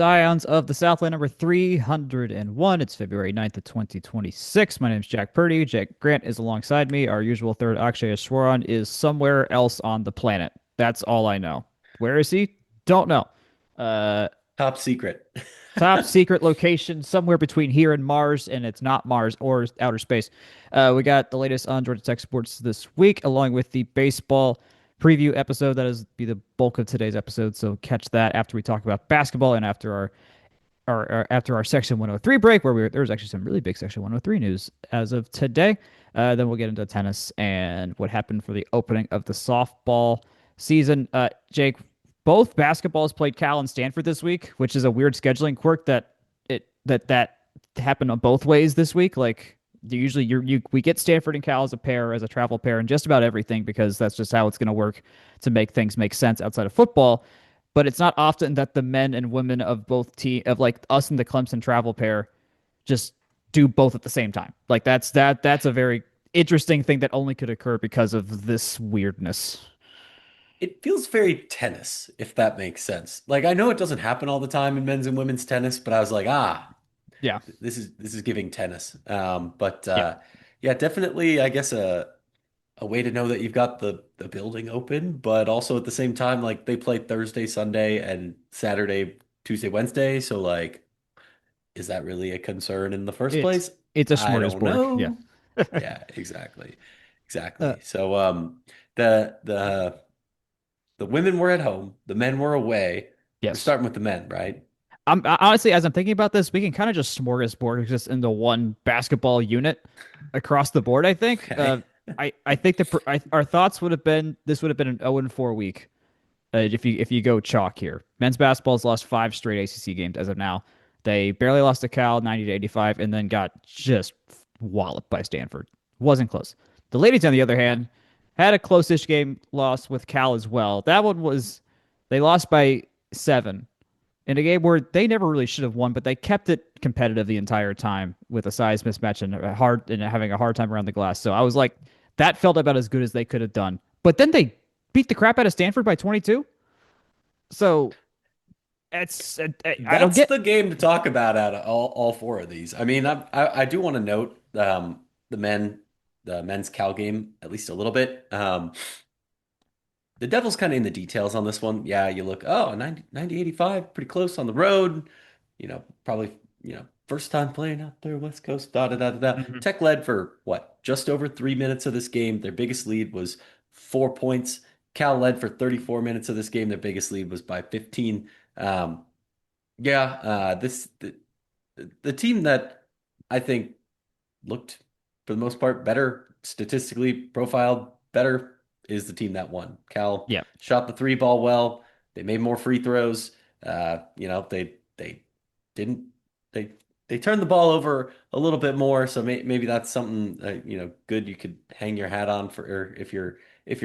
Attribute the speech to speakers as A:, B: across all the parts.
A: Scions of the Southland number 301. It's February 9th of 2026. My name is Jack Purdy. Jack Grant is alongside me. Our usual third, Akshay Ashwaran, is somewhere else on the planet. That's all I know. Where is he? Don't know. Uh,
B: Top secret.
A: Top secret location somewhere between here and Mars, and it's not Mars or outer space. We got the latest on Georgia Tech sports this week, along with the baseball preview episode. That is be the bulk of today's episode. So catch that after we talk about basketball and after our after our section 103 break, where there was actually some really big section 103 news as of today. Then we'll get into tennis and what happened for the opening of the softball season. Jake, both basketballs played Cal and Stanford this week, which is a weird scheduling quirk that happened on both ways this week. Like usually we get Stanford and Cal as a pair, as a travel pair, and just about everything because that's just how it's going to work to make things make sense outside of football. But it's not often that the men and women of both team of like us and the Clemson travel pair just do both at the same time. Like that's a very interesting thing that only could occur because of this weirdness.
B: It feels very tennis, if that makes sense. Like I know it doesn't happen all the time in men's and women's tennis, but I was like,
A: Yeah.
B: this is giving tennis. But
A: Yeah.
B: yeah, definitely, I guess a way to know that you've got the building open, but also at the same time, like they play Thursday, Sunday, and Saturday, Tuesday, Wednesday. So like, is that really a concern in the first
A: It's
B: place?
A: it's a
B: I don't
A: smorgasbord. Yeah.
B: know. Yeah, exactly.
A: Uh,
B: Exactly. So the women were at home, the men were away. We're
A: yes.
B: starting with the men, right?
A: Honestly, as I'm thinking about this, we can kind of just smorgasbord just into one basketball unit across the board. I think.
B: Okay.
A: I think our thoughts would have been this would have been an 0-4 week if you go chalk here. Men's basketball's lost five straight ACC games as of now. They barely lost to Cal 90-85, and then got just walloped by Stanford. Wasn't close. The ladies, on the other
B: Yeah.
A: hand, had a close-ish game loss with Cal as well. That one was they lost by 7 in a game where they never really should have won, but they kept it competitive the entire time with a size mismatch and having a hard time around the glass. So I was like, that felt about as good as they could have done. But then they beat the crap out of Stanford by 22. So it's I don't
B: That's
A: get
B: the game to talk about out of all four of these. I mean, I do want to note the men's Cal game at least a little bit. The devil's kind of in the details on this one. Yeah, you look, oh, 85, pretty close on the road. Probably, first time playing out there, West Coast, da da da da da.
A: Mhm.
B: Tech led for what? Just over 3 minutes of this game. Their biggest lead was 4 points. Cal led for 34 minutes of this game. Their biggest lead was by 15. Um, yeah, the team that I think looked for the most part better statistically profiled better is the team that won. Cal
A: yeah.
B: shot the three ball well. They made more free throws. They didn't they they turned the ball over a little bit more. So maybe that's something good you could hang your hat on for or if you're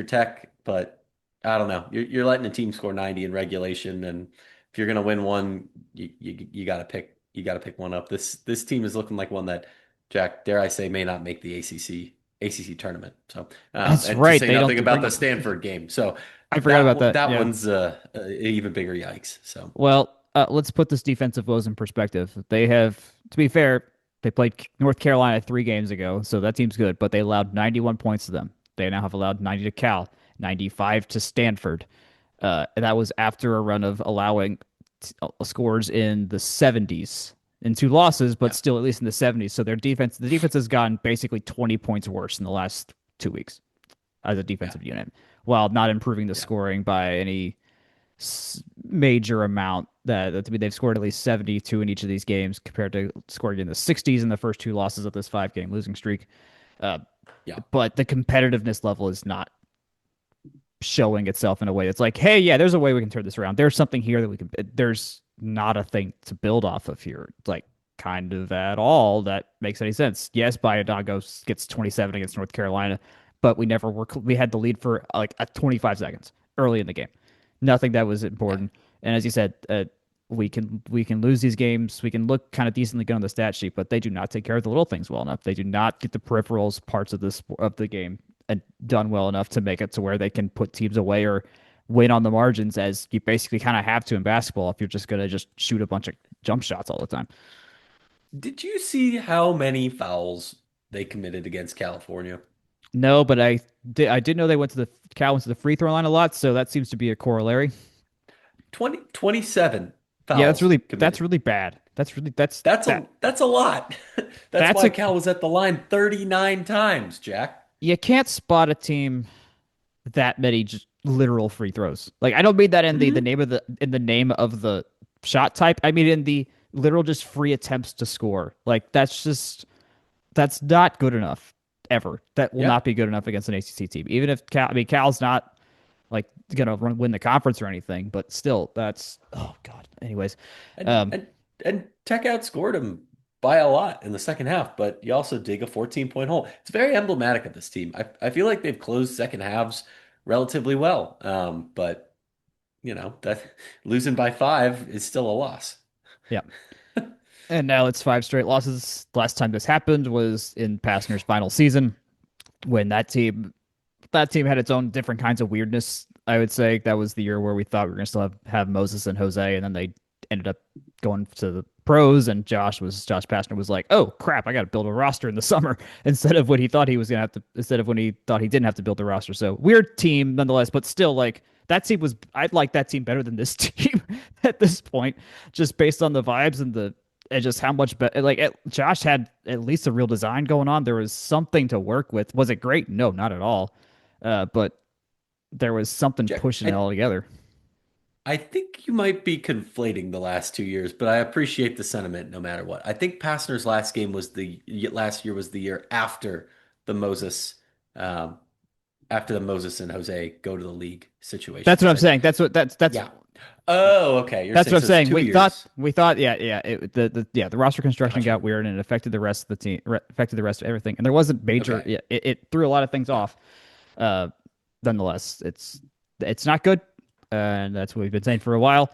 B: Tech. But I don't know. You're letting a team score 90 in regulation, and if you're gonna win one, you got to pick one up. This team is looking like one that Jack, dare I say, may not make the ACC tournament. So,
A: That's
B: and to
A: right.
B: say
A: They don't
B: nothing about
A: bring
B: the
A: it.
B: Stanford game. So
A: I forgot
B: that
A: about that.
B: that
A: Yeah.
B: one's even bigger yikes. So
A: Well, let's put this defensive woes in perspective. They have, to be fair, they played North Carolina 3 games ago, so that team's good, but they allowed 91 points to them. They now have allowed 90 to Cal, 95 to Stanford. And that was after a run of allowing scores in the 70s in 2 losses, but
B: yeah,
A: still at least in the 70s. So the defense has gotten basically 20 points worse in the last 2 weeks as a
B: yeah,
A: defensive unit, while not improving the
B: yeah,
A: scoring by any major amount. They've scored at least 72 in each of these games compared to scoring in the 60s in the first 2 losses of this 5 game losing streak. Uh,
B: yeah.
A: but the competitiveness level is not showing itself in a way that's like, hey, yeah, there's a way we can turn this around. There's something here that we can. There's not a thing to build off of here, like kind of at all that makes any sense. Yes, Biodago gets 27 against North Carolina, but we never were. We had the lead for like 25 seconds early in the game. Nothing that was
B: Yeah.
A: important. And as you said, we can lose these games. We can look kind of decently good on the stat sheet, but they do not take care of the little things well enough. They do not get the peripherals parts of the game and done well enough to make it to where they can put teams away or win on the margins as you basically kind of have to in basketball if you're just going to just shoot a bunch of jump shots all the time.
B: Did you see how many fouls they committed against California?
A: No, but I did know they went to the Cal went to the free throw line a lot, so that seems to be a corollary.
B: 27
A: Yeah, that's
B: fouls
A: really that's
B: committed.
A: really bad. That's really that's
B: That's
A: that
B: a lot. That's
A: that's
B: why
A: a
B: Cal was at the line 39 times, Jack.
A: you can't spot a team that many just literal free throws. Like I don't mean that in the
B: Mhm.
A: name of the shot type. I mean in the literal just free attempts to score. Like that's not good enough ever. That will
B: Yeah.
A: not be good enough against an ACC team. Even if Cal's not like gonna win the conference or anything, but still that's oh god. Anyways,
B: And
A: um
B: and and Tech outscored him by a lot in the second half, but you also dig a 14-point hole. It's very emblematic of this team. I feel like they've closed second halves relatively well. But that losing by 5 is still a loss.
A: yeah. And now it's five straight losses. Last time this happened was in Pastner's final season when that team had its own different kinds of weirdness. I would say that was the year where we thought we were going to still have Moses and Jose, and then they ended up going to the pros. And Josh Pastner was like, "Oh crap, I got to build a roster in the summer," instead of when he thought he was going to have to, instead of when he thought he didn't have to build a roster. So weird team nonetheless, but still like. That team was, I'd like that team better than this team at this point, just based on the vibes and just how much better. Josh had at least a real design going on. There was something to work with. Was it great? No, not at all. But there was something
B: Jack,
A: pushing it all together.
B: I think you might be conflating the last 2 years, but I appreciate the sentiment no matter what. I think Pastner's last year was the year the Moses, um, after the Moses and Jose go to the league
A: That's
B: situation.
A: what I'm
B: So
A: saying. That's
B: yeah. Oh, okay. You're
A: that's
B: saying
A: what I'm
B: so it's
A: saying.
B: two
A: We thought
B: years.
A: we thought yeah the roster construction
B: Gotcha.
A: got weird and it affected the rest of the team, affected the rest of everything. And there wasn't major.
B: Okay.
A: Yeah, it threw a lot of things
B: Yeah.
A: off. Uh, Nonetheless, it's not good, and that's what we've been saying for a while.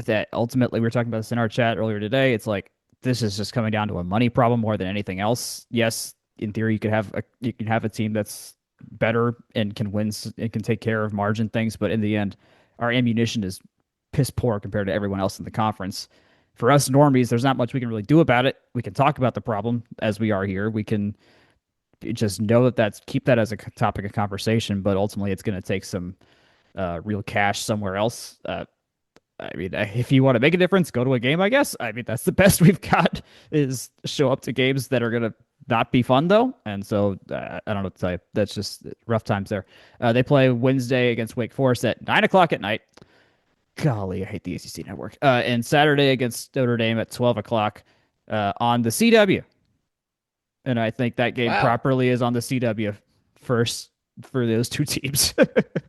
A: That ultimately we were talking about this in our chat earlier today. It's like this is just coming down to a money problem more than anything else. Yes, in theory, you can have a team that's better and can win and can take care of margin things, but in the end, our ammunition is piss poor compared to everyone else in the conference. For us normies, there's not much we can really do about it. We can talk about the problem as we are here. We can just know that's keep that as a topic of conversation, but ultimately, it's going to take some real cash somewhere else. I mean, if you want to make a difference, go to a game, I guess. I mean, that's the best we've got is show up to games that are going to not be fun, though. And so I don't know what to tell you. That's just rough times there. They play Wednesday against Wake Forest at 9 o'clock at night. Golly, I hate the ACC network. And Saturday against Notre Dame at 12 o'clock on the CW. And I think that game
B: Wow.
A: properly is on the CW first for those two teams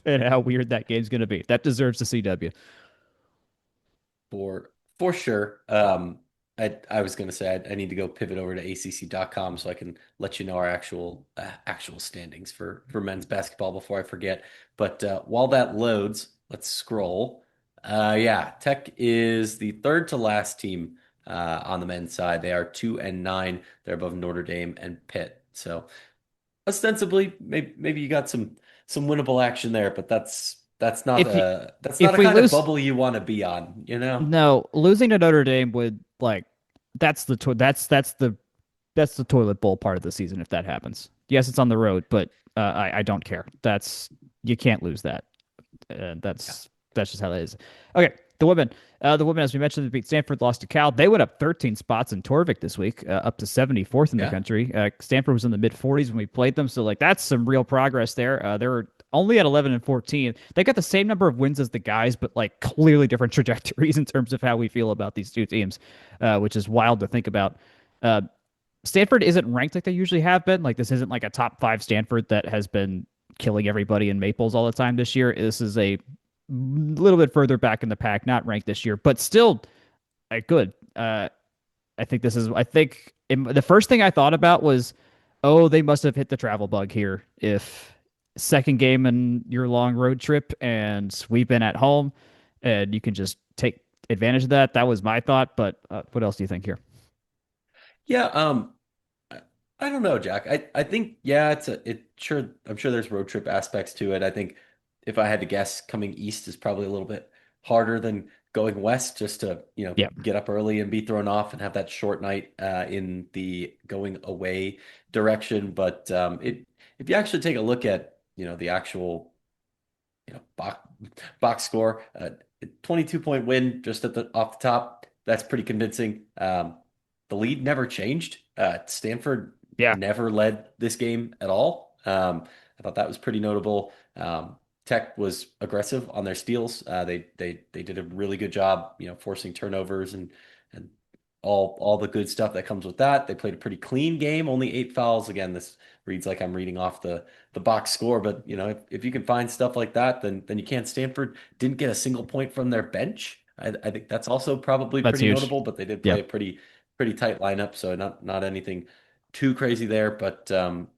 A: and how weird that game's going to be. That deserves the CW.
B: For sure. I was gonna say I need to go pivot over to acc.com so I can let you know our actual standings for men's basketball before I forget. But while that loads, let's scroll. Yeah, Tech is the third to last team on the men's side. They are 2-9. They're above Notre Dame and Pitt. So ostensibly, maybe you got some winnable action there, but
A: If you,
B: that's not
A: if
B: a
A: we
B: kind of
A: lose,
B: bubble you want to be on, you know?
A: no, losing to Notre Dame would like that's the toilet bowl part of the season if that happens. Yes, it's on the road, but I don't care. That's you can't lose that.
B: Yeah.
A: That's just how that is. Okay, the women, as we mentioned, beat Stanford, lost to Cal. They went up 13 spots in Torvik this week, up to 74th in the
B: Yeah.
A: country. Stanford was in the mid 40s when we played them, so like that's some real progress there. They were only at 11 and 14. They got the same number of wins as the guys, but like clearly different trajectories in terms of how we feel about these two teams, which is wild to think about. Uh, Stanford isn't ranked like they usually have been. Like this isn't like a top five Stanford that has been killing everybody in Maples all the time this year. This is a little bit further back in the pack, not ranked this year, but still good. I think this is. I think the first thing I thought about was, oh, they must have hit the travel bug here. If second game in your long road trip and we've been at home, and you can just take advantage of that. That was my thought. But what else do you think here?
B: Yeah, I I don't know, Jack. I think yeah, it sure I'm sure there's road trip aspects to it. I think if I had to guess, coming east is probably a little bit harder than going west, just to,
A: Yeah.
B: get up early and be thrown off and have that short night in the going away direction. But if you actually take a look at, the actual, box score, 22-point win just off the top. That's pretty convincing. The lead never changed. Stanford
A: Yeah.
B: never led this game at all. I thought that was pretty notable. Tech was aggressive on their steals. They did a really good job, forcing turnovers and all the good stuff that comes with that. They played a pretty clean game, only 8 fouls. Again, this reads like I'm reading off the box score, but if you can find stuff like that, then you can. Stanford didn't get a single point from their bench. I think that's also probably
A: That's
B: pretty
A: huge.
B: notable, but they did
A: Yeah.
B: play a pretty tight lineup, so not anything too crazy there. But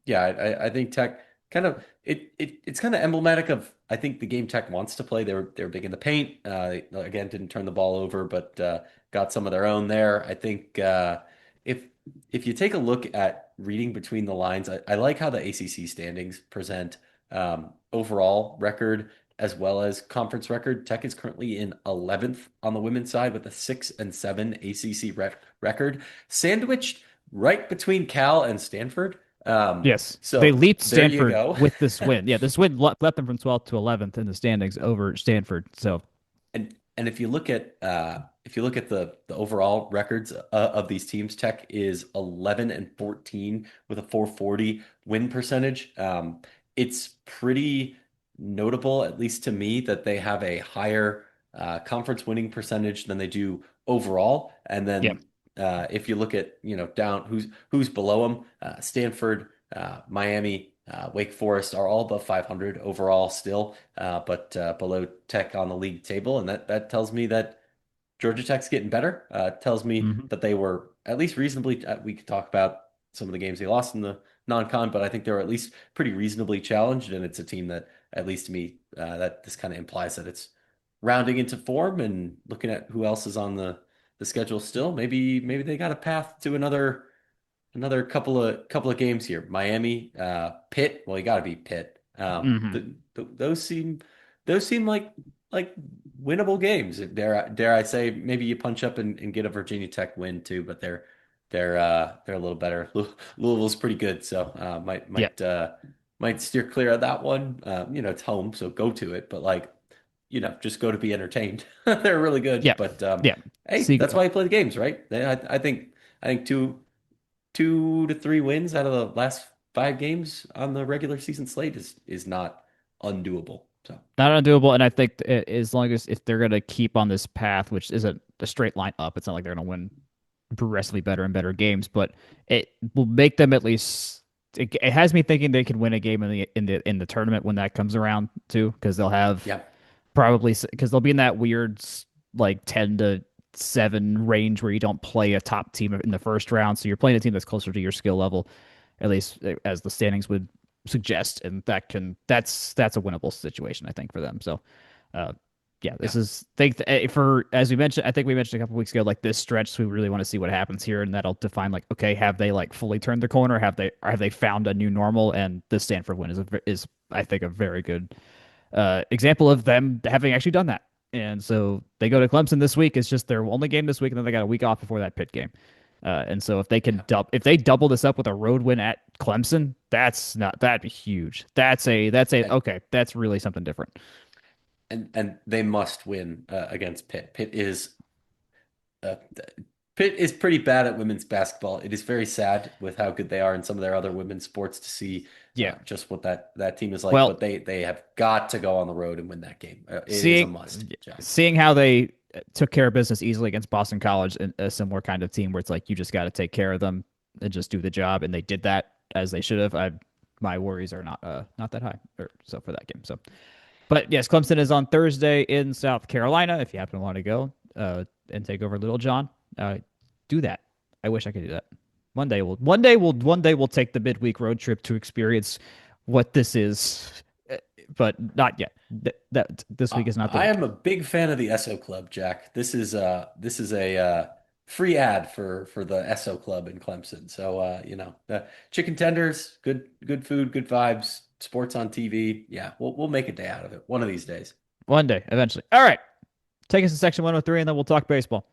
B: yeah, I think Tech kind of it's kind of emblematic of, I think, the game Tech wants to play. They were big in the paint. Again, didn't turn the ball over, but got some of their own there. I think if if you take a look at reading between the lines, I like how the ACC standings present overall record as well as conference record. Tech is currently in 11th on the women's side with a 6-7 ACC record, sandwiched right between Cal and Stanford.
A: Yes. They
B: So
A: leaped
B: there you
A: Stanford
B: go.
A: with this win. Yeah, this win left them from 12th to 11th in the standings over Stanford. So,
B: And if you look at the overall records of these teams, Tech is 11-14 with a 440 win percentage. It's pretty notable, at least to me, that they have a higher conference winning percentage than they do overall. And
A: yeah.
B: then if you look at, down who's below them, Stanford, Miami, Wake Forest are all above 500 overall still, but below Tech on the league table, and that tells me that Georgia Tech's getting better. Tells me
A: Hmm.
B: that they were at least reasonably. We could talk about some of the games they lost in the non-con, but I think they were at least pretty reasonably challenged, and it's a team that, at least to me, that this kind of implies that it's rounding into form. And looking at who else is on the schedule still, maybe they got a path to another couple of games here. Miami, Pitt. Well, you got to beat Pitt.
A: Hmm.
B: Those seem like winnable games. Dare I say, maybe you punch up and get a Virginia Tech win too, but they're a little better. Louisville's pretty good, so
A: Yeah.
B: might steer clear of that one. It's home, so go to it, but like, just go to be entertained. They're really good,
A: Yeah.
B: but
A: Yeah.
B: hey,
A: See,
B: that's why you play the games, right? I think two to three wins out of the last 5 games on the regular season slate is not undoable. So
A: not undoable. And I think as long as if they're going to keep on this path, which isn't a straight line up, it's not like they're going to win progressively better and better games, but it will make them at least. It has me thinking they can win a game in the tournament when that comes around too, because they'll have
B: yeah,
A: probably because they'll be in that weird like 10-7 range where you don't play a top team in the first round, so you're playing a team that's closer to your skill level, at least as the standings would suggest, and that's a winnable situation I think for them. So, uh, yeah,
B: yeah,
A: this is think for as we mentioned, I think we mentioned a couple weeks ago, like this stretch, so we really want to see what happens here, and that'll define like okay, have they like fully turned the corner? Have they found a new normal? And the Stanford win is I think a very good example of them having actually done that. And so they go to Clemson this week. It's just their only game this week, and then they got a week off before that Pitt game. And so if they can
B: yeah.
A: if they double this up with a road win at Clemson, that'd be huge. That's a
B: And
A: okay. That's really something different.
B: and they must win against Pitt. Uh, Pitt is pretty bad at women's basketball. It is very sad with how good they are in some of their other women's sports to see
A: Yeah.
B: just what that team is like.
A: Well,
B: But they have got to go on the road and win that game. It is a
A: seeing
B: must, Jack.
A: seeing how they took care of business easily against Boston College, and a similar kind of team where it's like you just got to take care of them and just do the job, and they did that as they should have. My worries are not that high, so for that game. So, but yes, Clemson is on Thursday in South Carolina. If you happen to want to go and take over Little John, do that. I wish I could do that. One day we'll take the midweek road trip to experience what this is, but not yet. That this week is not the
B: I
A: week.
B: am a big fan of the Esso Club, Jack. This is a free ad for the Esso Club in Clemson. So the chicken tenders, good food, good vibes. sports on TV. Yeah, we'll make a day out of it one of these days.
A: One day, eventually. All right. Take us to section 103 and then we'll talk baseball.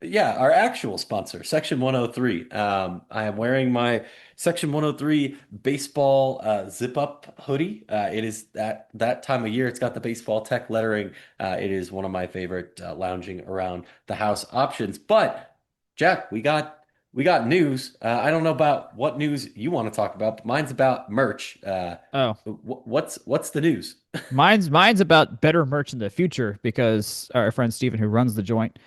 B: Yeah, our actual sponsor, Section 103. I am wearing my Section 103 baseball zip up hoodie. It is that time of year. It's got the baseball tech lettering. It is one of my favorite lounging around the house options. But Jack, we got news. I don't know about what news you want to talk about, but mine's about merch.
A: Oh,
B: What's the news?
A: mine's about better merch in the future because our friend Steven, who runs the joint,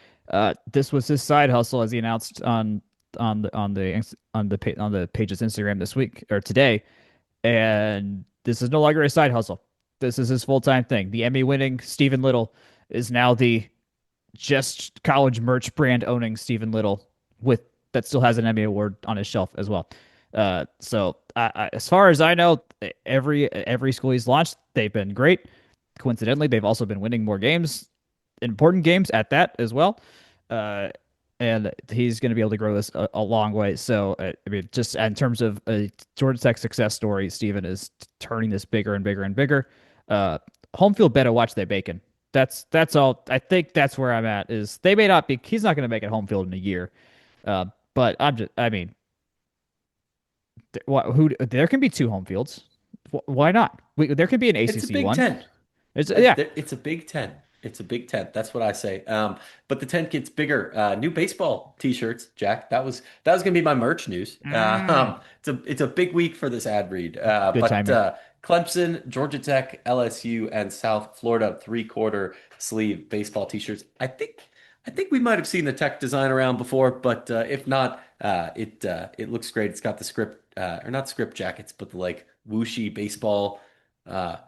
A: this was his side hustle as he announced on the page's Instagram this week or today, and this is no longer a side hustle. This is his full time thing. The Emmy winning Stephen Little is now the just college merch brand owning Stephen Little with that still has an Emmy award on his shelf as well. As far as I know, every school he's launched, they've been great. Coincidentally, they've also been winning more games, important games at that as well. Uh, and he's going to be able to grow this a long way. So, I mean, just in terms of a Georgia Tech success story, Stephen is turning this bigger and bigger and bigger. Home field better watch they bacon. That's all. I think that's where I'm at. Is they may not be. He's not going to make it home field in a year. But I'm just. I mean, who? There can be two home fields. Why not? There can be an
B: It's a
A: ACC
B: Big
A: one.
B: Ten.
A: Yeah.
B: It's a Big Ten. It's a Big Ten. That's what I say. But the tent gets bigger. New baseball T-shirts, Jack. That was gonna be my merch news.
A: Mm,
B: It's a big week for this ad read.
A: good
B: But
A: timing.
B: Clemson, Georgia Tech, LSU, and South Florida three-quarter sleeve baseball T-shirts. I think we might have seen the Tech design around before, but if not, it looks great. It's got the script or not script jackets, but the like whooshy baseball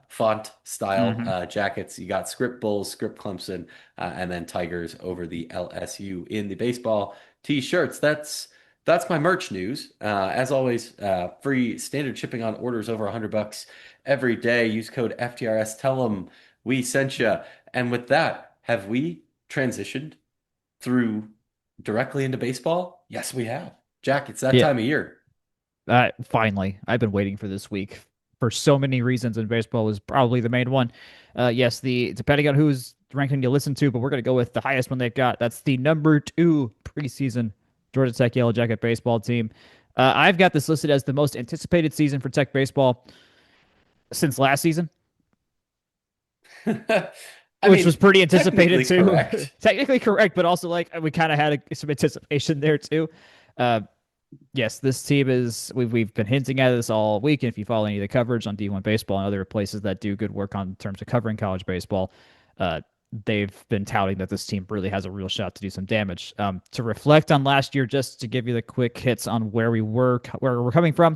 B: font style
A: Hmm.
B: jackets. You got script Bulls, script Clemson, and then Tigers over the LSU in the baseball t-shirts. That's my merch news. As always, free standard shipping on orders over $100 every day. Use code FTRS. Tell them we sent you. And with that, have we transitioned through directly into baseball? Yes, we have. Jack, it's that
A: Yeah.
B: time of year.
A: Finally, I've been waiting for this week for so many reasons, and baseball was probably the main one. Yes, the depending on whose ranking you listen to, but we're gonna go with the highest one they've got. That's the number two preseason Georgia Tech Yellow Jacket baseball team. I've got this listed as the most anticipated season for Tech baseball since last season,
B: I
A: which was
B: mean,
A: pretty anticipated
B: technically
A: too.
B: correct.
A: Technically correct, but also like we kind of had some anticipation there too. Uh, yes, this team is we've been hinting at this all week. And if you follow any of the coverage on D1 Baseball and other places that do good work on terms of covering college baseball, uh, they've been touting that this team really has a real shot to do some damage. To reflect on last year, just to give you the quick hits on where we're coming from.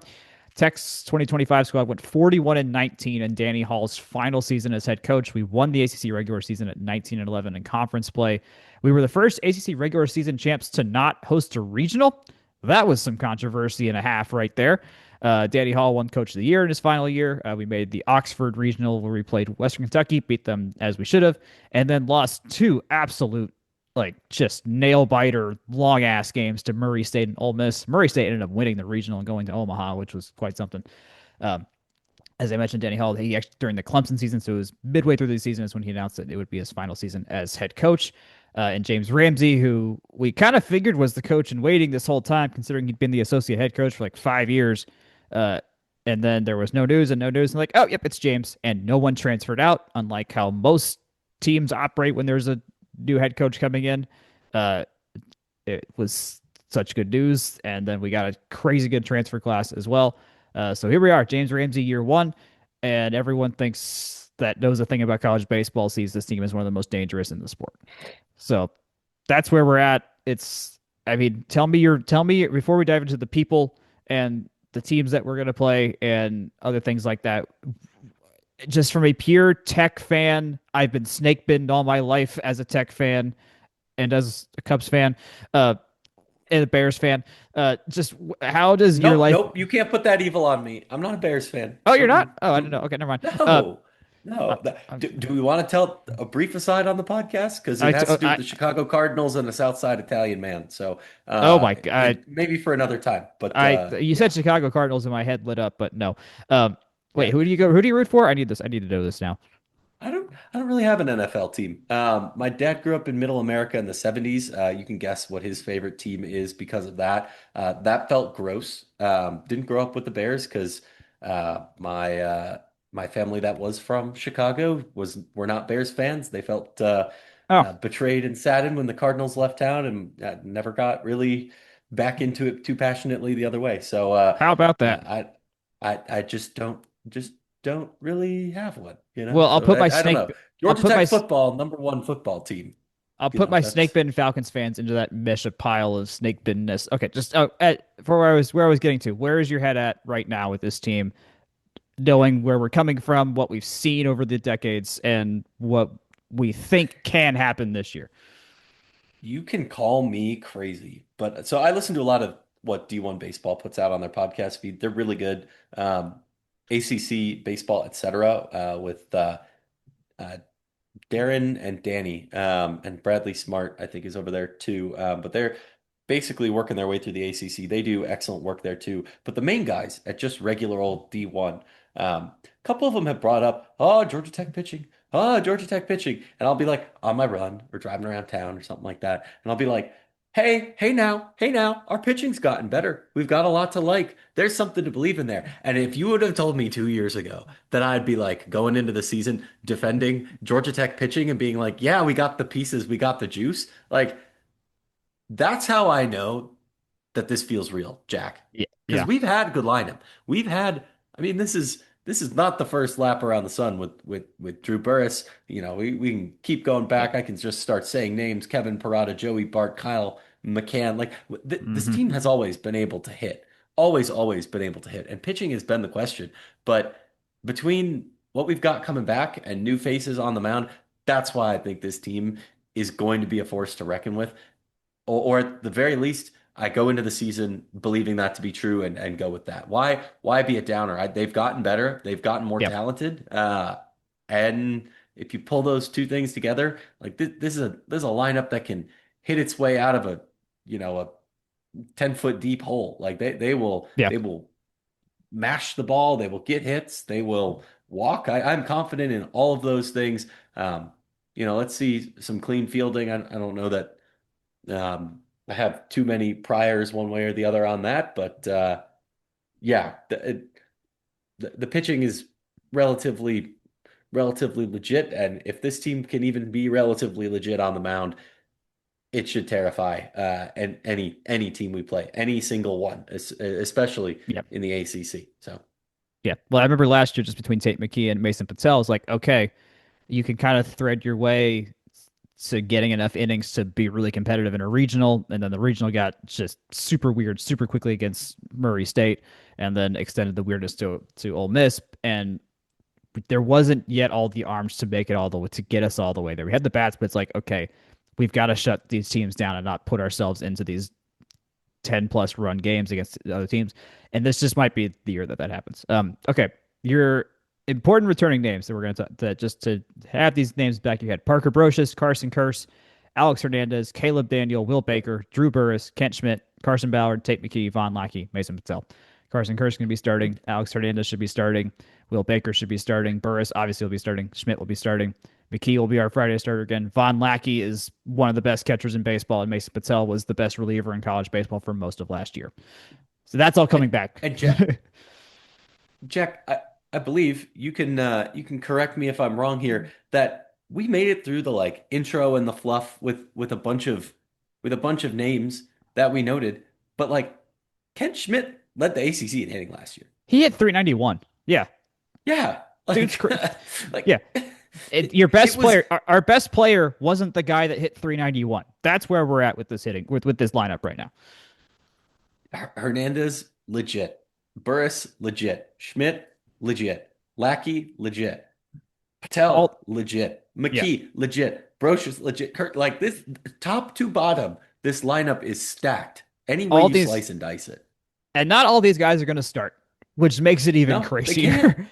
A: Tech's 2025 squad went 41 and 19 in Danny Hall's final season as head coach. We won the ACC regular season at 19 and 11 in conference play. We were the first ACC regular season champs to not host a regional. That was some controversy and a half right there. Danny Hall won Coach of the Year in his final year. We made the Oxford Regional where we played Western Kentucky, beat them as we should have, and then lost two absolute like just nail biter long ass games to Murray State and Ole Miss. Murray State ended up winning the regional and going to Omaha, which was quite something. Um, as I mentioned, Danny Hall, he actually during the Clemson season, so it was midway through the season is when he announced that it would be his final season as head coach. And James Ramsey, who we kind of figured was the coach in waiting this whole time, considering he'd been the associate head coach for like 5 years. Uh, and then there was no news and no news. And like, oh, yep, it's James. And no one transferred out, unlike how most teams operate when there's a new head coach coming in. Uh, it was such good news. And then we got a crazy good transfer class as well. So here we are, James Ramsey, year one, and everyone thinks that knows a thing about college baseball sees this team as one of the most dangerous in the sport. So that's where we're at. I mean, tell me before we dive into the people and the teams that we're gonna play and other things like that. Just from a pure Tech fan, I've been snake binned all my life as a Tech fan and as a Cubs fan. And a Bears fan. Just how does your
B: Nope,
A: life?
B: nope. You can't put that evil on me. I'm not a Bears fan.
A: Oh, you're
B: Mm-mm.
A: not. Oh, I don't know. Okay, never mind.
B: No,
A: I,
B: no.
A: I,
B: Do we want to tell a brief aside on the podcast? Because it has to do with
A: I
B: the Chicago Cardinals and a South Side Italian man. So
A: oh my God.
B: maybe for another time. But
A: You
B: yeah.
A: said Chicago Cardinals and my head lit up, but no. Um, Wait,
B: Yeah.
A: who do you go? Who do you root for? I need this. I need to know this now.
B: I don't really have an NFL team. My dad grew up in Middle America in the 70s. You can guess what his favorite team is because of that. That felt gross. Didn't grow up with the Bears because my family that was from Chicago were not Bears fans. They felt
A: Oh,
B: betrayed and saddened when the Cardinals left town and never got really back into it too passionately the other way. So
A: how about that?
B: I just don't really have one, you know?
A: Well,
B: So I don't know.
A: I'll
B: Georgia
A: put my
B: Tech football, number one football team.
A: I'll
B: You
A: put
B: know,
A: my snake
B: that's
A: bin Falcons fans into that mesh of pile of snake binness. Okay, just for where I was getting to. Where is your head at right now with this team, knowing where we're coming from, what we've seen over the decades, and what we think can happen this year?
B: you can call me crazy, but so I listen to a lot of what D1 Baseball puts out on their podcast feed. They're really good. ACC baseball, etc. With uh, Darren and Danny, and Bradley Smart, I think, is over there too. But they're basically working their way through the ACC. They do excellent work there too. But the main guys at just regular old D1, a couple of them have brought up, oh, Georgia Tech pitching, oh, Georgia Tech pitching. And I'll be like, on my run or driving around town or something like that. And I'll be like, hey now, our pitching's gotten better. We've got a lot to like. There's something to believe in there. And if you would have told me 2 years ago that I'd be like going into the season defending Georgia Tech pitching and being like, yeah, we got the pieces, we got the juice, like that's how I know that this feels real, Jack.
A: Yeah,
B: Because
A: yeah,
B: we've had good lineup. We've had, I mean, this is not the first lap around the sun with Drew Burris. You know, we can keep going
A: yeah.
B: back. I can just start saying names: Kevin Parada, Joey Bart, Kyle McCann. Like this
A: Hmm.
B: team has always been able to hit. Always been able to hit. And pitching has been the question. But between what we've got coming back and new faces on the mound, that's why I think this team is going to be a force to reckon with, or at the very least, I go into the season believing that to be true and go with that. Why be a downer? They've gotten better. They've gotten more
A: Yeah,
B: talented. And if you pull those two things together, like this is a lineup that can hit its way out of a 10-foot deep hole. Like
A: yeah,
B: they will mash the ball. They will get hits. They will walk. I'm confident in all of those things. Let's see some clean fielding. I don't know that I have too many priors one way or the other on that, but yeah, the pitching is relatively relatively legit, and if this team can even be relatively legit on the mound, it should terrify and any team we play, any single one, especially
A: yeah,
B: in the ACC. So
A: yeah. Well, I remember last year, just between Tate McKee and Mason Patel, it's like, okay, you can kind of thread your way to getting enough innings to be really competitive in a regional, and then the regional got just super weird super quickly against Murray State, and then extended the weirdness to Ole Miss, and there wasn't yet all the arms to make it all the way to get us all the way there. We had the bats, but it's like, okay, we've got to shut these teams down and not put ourselves into these 10 plus run games against other teams. And this just might be the year that happens. Okay. Your important returning names that we're going to just to have these names back in your head: Parker Brocious, Carson Curse, Alex Hernandez, Caleb Daniel, Will Baker, Drew Burris, Kent Schmidt, Carson Ballard, Tate McKee, Von Lackey, Mason Patel. Carson Curse going to be starting. Alex Hernandez should be starting. Will Baker should be starting. Burris obviously will be starting. Schmidt will be starting. McKee will be our Friday starter again. Von Lackey is one of the best catchers in baseball, and Mason Patel was the best reliever in college baseball for most of last year. So that's all
B: and
A: coming back.
B: and Jack, I believe you can correct me if I'm wrong here, that we made it through the like intro and the fluff with a bunch of names that we noted, but like Ken Schmidt led the ACC in hitting last year.
A: He hit 391. Yeah,
B: Yeah,
A: dude's
B: like
A: cra-
B: like
A: yeah. Your
B: it
A: best
B: was
A: player, our best player, wasn't the guy that hit 391. That's where we're at with this hitting with this lineup right now.
B: Hernandez legit, Burris legit, Schmidt legit, Lackey legit, Patel
A: All
B: legit,
A: yeah,
B: McKee legit, Brocious legit. Kurt, like this, top to bottom, this lineup is stacked. Any way
A: all
B: you
A: these
B: slice and dice it.
A: and not all these guys are going to start, which makes it even
B: No, they can't.
A: crazier.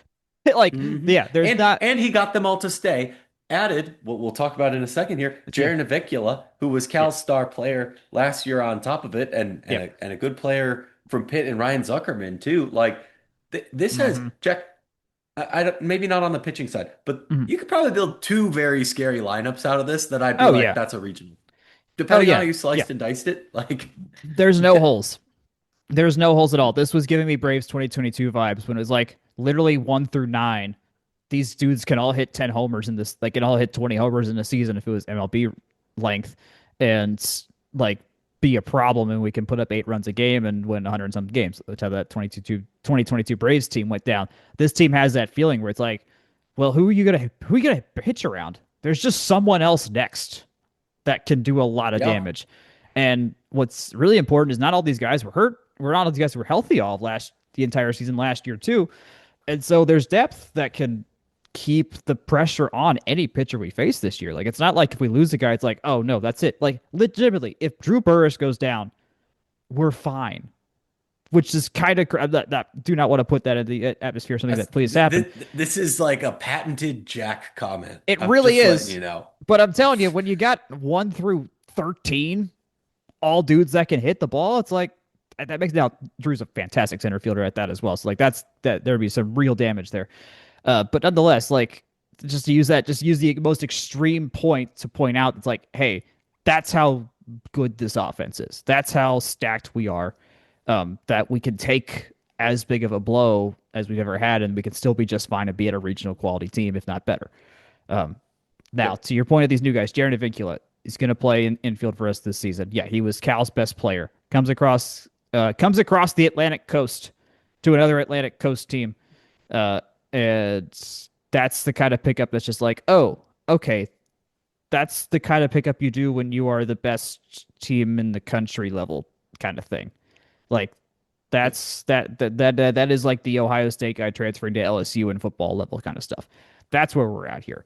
A: Like,
B: hmm
A: yeah, there's
B: And
A: not.
B: and he got them all to stay. Added, what we'll talk about in a second here,
A: Yeah,
B: Jaron Avicula, who was
A: yeah,
B: Cal's star player last year on top of it, and
A: yeah.
B: a good player from Pitt, and Ryan Zuckerman too. Like this has
A: Hmm.
B: Jack. maybe not on the pitching side, but
A: Mhm.
B: you could probably build two very scary lineups out of this that I'd be
A: Oh
B: like,
A: yeah.
B: that's a regional.
A: Oh
B: Depending on how
A: yeah.
B: you
A: Yeah.
B: sliced and diced it, like,
A: There's no
B: yeah,
A: holes. There's no holes at all. This was giving me Braves 2022 vibes when it was like literally 1 through 9. These dudes can all hit 10 homers in this, like, can all hit 20 homers in a season if it was MLB length, and like be a problem. And we can put up 8 runs a game and win 100 and some games. That's how that 2022 Braves team went down. This team has that feeling where it's like, well, who are you gonna pitch around? There's just someone else next that can do a lot of
B: yeah.
A: damage. And what's really important is not all these guys were hurt. We're not all these guys were healthy all of the entire season last year too. And so there's depth that can keep the pressure on any pitcher we face this year. Like it's not like if we lose a guy, it's like, oh no, that's it. Like legitimately, if Drew Burris goes down, we're fine. Which is kind of that do not want to put that in the atmosphere. Something
B: That's,
A: that please happen.
B: this is like a patented Jack comment.
A: It
B: I'm
A: really
B: just letting
A: is.
B: you know.
A: But I'm telling you, when you got 1 through 13, all dudes that can hit the ball, it's like that makes now Drew's a fantastic center fielder at that as well. So like that there'd be some real damage there. But nonetheless, like just use the most extreme point to point out it's like, hey, that's how good this offense is. That's how stacked we are. That we can take as big of a blow as we've ever had, and we can still be just fine and be at a regional quality team, if not better. Um, Now,
B: Yep.
A: to your point of these new guys, Jaron Avicula is going to play in infield for us this season. Yeah, he was Cal's best player. Comes across the Atlantic coast to another Atlantic coast team, and that's the kind of pickup that's just like, oh, okay, that's the kind of pickup you do when you are the best team in the country level kind of thing. Like
B: Yep.
A: that is like the Ohio State guy transferring to LSU in football level kind of stuff. That's where we're at here.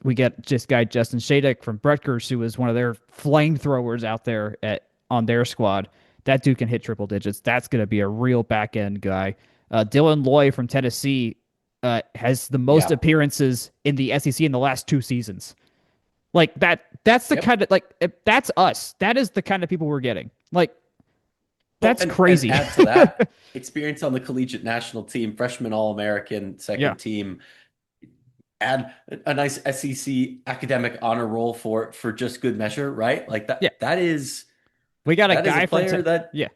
A: We get this guy Justin Shadek from Rutgers, who is one of their flamethrowers out there on their squad. That dude can hit triple digits. That's going to be a real back end guy. Dylan Loy from Tennessee has the most
B: Yeah.
A: appearances in the SEC in the last 2 seasons. Like that. That's the
B: Yep.
A: kind of like that's us. That is the kind of people we're getting. Like
B: Well,
A: that's
B: and
A: crazy.
B: add to that experience on the collegiate national team, freshman All-American,
A: Yeah.
B: second team. Add a nice SEC academic honor roll for just good measure, right? Like
A: Yeah. We got a
B: that is a
A: guy from
B: player that,
A: yeah,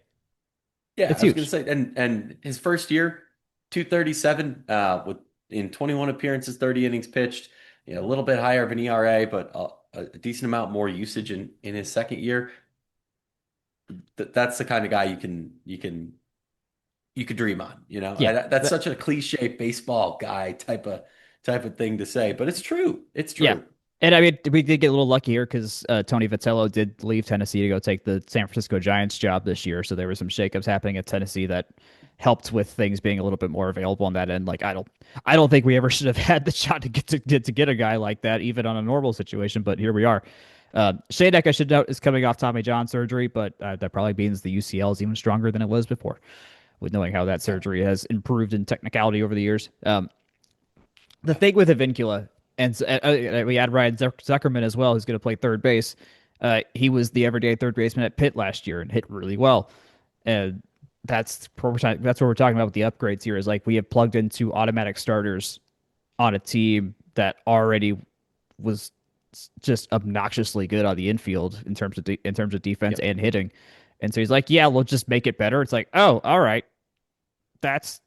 B: yeah,
A: it's
B: I was gonna
A: huge.
B: say, and his first year, 237 with in 21 appearances, 30 innings pitched, a little bit higher of an ERA, but a decent amount more usage in his second year. That's the kind of guy you could dream on,
A: Yeah.
B: That's such a cliche baseball guy type of thing to say, but it's true. It's
A: Yeah.
B: true.
A: And I mean, we did get a little lucky here because Tony Vitello did leave Tennessee to go take the San Francisco Giants job this year. So there were some shakeups happening at Tennessee that helped with things being a little bit more available on that end. Like I don't think we ever should have had the shot to get a guy like that, even on a normal situation. But here we are. Shadek, I should note, is coming off Tommy John surgery, but that probably means the UCL is even stronger than it was before, with knowing how that
B: Yeah.
A: surgery has improved in technicality over the years. The thing with Avincula, and we add Ryan Zuckerman as well, who's going to play third base. He was the everyday third baseman at Pitt last year and hit really well. And that's what we're talking about with the upgrades here. Is like we have plugged into automatic starters on a team that already was just obnoxiously good on the infield in terms of defense
B: Yep.
A: and hitting. And so he's like, yeah, we'll just make it better. It's like, oh, all right, that's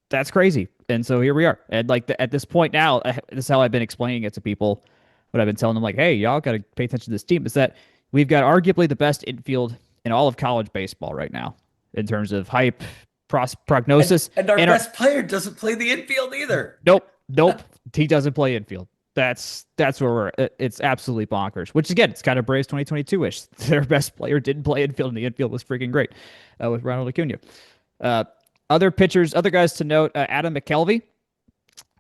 A: that's crazy. And so here we are. And like at this point now, this is how I've been explaining it to people. What I've been telling them, like, hey, y'all got to pay attention to this team. Is that we've got arguably the best infield in all of college baseball right now in terms of hype,
B: And
A: prognosis,
B: and our
A: and our
B: best player doesn't play the infield either.
A: nope, he doesn't play infield. That's where we're. It's absolutely bonkers. Which again, it's kind of Braves 2022 ish. Their best player didn't play infield, and the infield was freaking great with Ronald Acuna. Uh, Other pitchers, other guys to note: Adam McKelvey,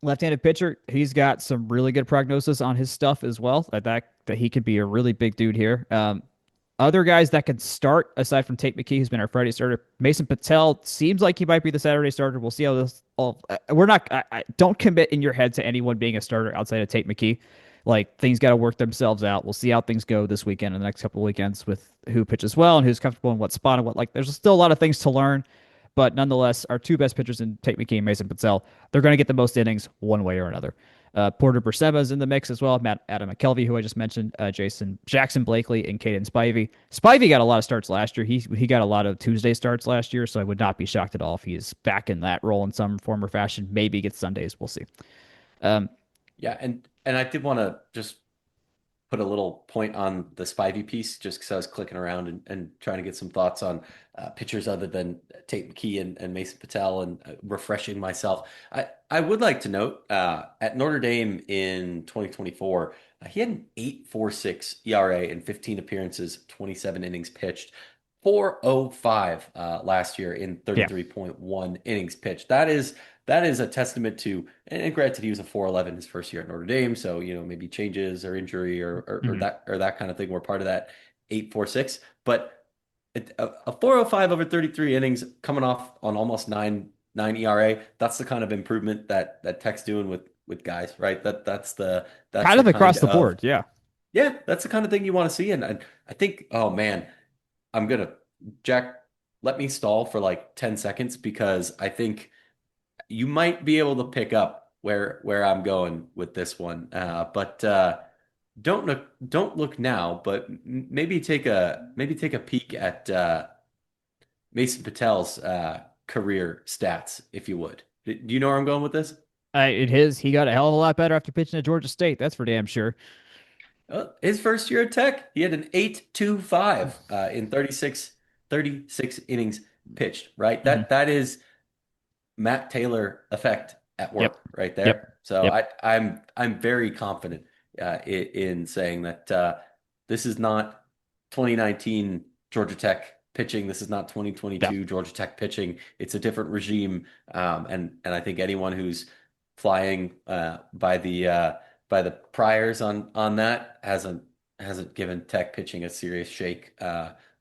A: left-handed pitcher. He's got some really good prognosis on his stuff as well. That he could be a really big dude here. Other guys that can start aside from Tate McKee, who's been our Friday starter. Mason Patel seems like he might be the Saturday starter. We'll see how this all. We're not. Don't commit in your head to anyone being a starter outside of Tate McKee. Like things got to work themselves out. We'll see how things go this weekend and the next couple of weekends with who pitches well and who's comfortable in what spot and what. Like there's still a lot of things to learn. But nonetheless, our two best pitchers in Tate McKee and Mason Patel, they're going to get the most innings one way or another. Porter Persema's in the mix as well. Adam McKelvey, who I just mentioned, Jackson Blakely, and Caden Spivey. Spivey got a lot of starts last year. He got a lot of Tuesday starts last year, so I would not be shocked at all if he is back in that role in some form or fashion. Maybe gets Sundays. We'll see. Um,
B: Yeah, and I did want to just put a little point on the Spivey piece just because I was clicking around and trying to get some thoughts on pitchers other than Tate McKee and Mason Patel and refreshing myself. I would like to note at Notre Dame in 2024, he had an 8.46 ERA in 15 appearances, 27 innings pitched. 405 last year in
A: yeah.
B: 33.1 innings pitched. That is a testament to, and granted, he was a 4.11 his first year at Notre Dame, so maybe changes or injury or
A: Mhm.
B: that kind of thing were part of that 8.46. But a 4.05 over 33 innings, coming off on almost nine ERA, that's the kind of improvement that Tech's doing with guys, right? That's
A: Kind
B: the
A: of
B: kind
A: across the
B: of
A: board. Yeah.
B: yeah, that's the kind of thing you want to see, and I think, oh man, I'm gonna Jack, let me stall for like 10 seconds because I think you might be able to pick up where I'm going with this one. But don't look now, but maybe take a peek at Mason Patel's career stats, if you would. Do you know where I'm going with this?
A: He got a hell of a lot better after pitching at Georgia State. That's for damn sure.
B: His first year at Tech, he had an 8.25 in 36 innings pitched, right?
A: Hmm.
B: That is Matt Taylor effect at
A: Yep.
B: work right
A: Yep.
B: there. So
A: Yep.
B: I'm very confident in saying that this is not 2019 Georgia Tech pitching. This is not
A: Yeah.
B: 2022 Georgia Tech pitching. It's a different regime, and I think anyone who's flying by the priors on that hasn't given Tech pitching a serious shake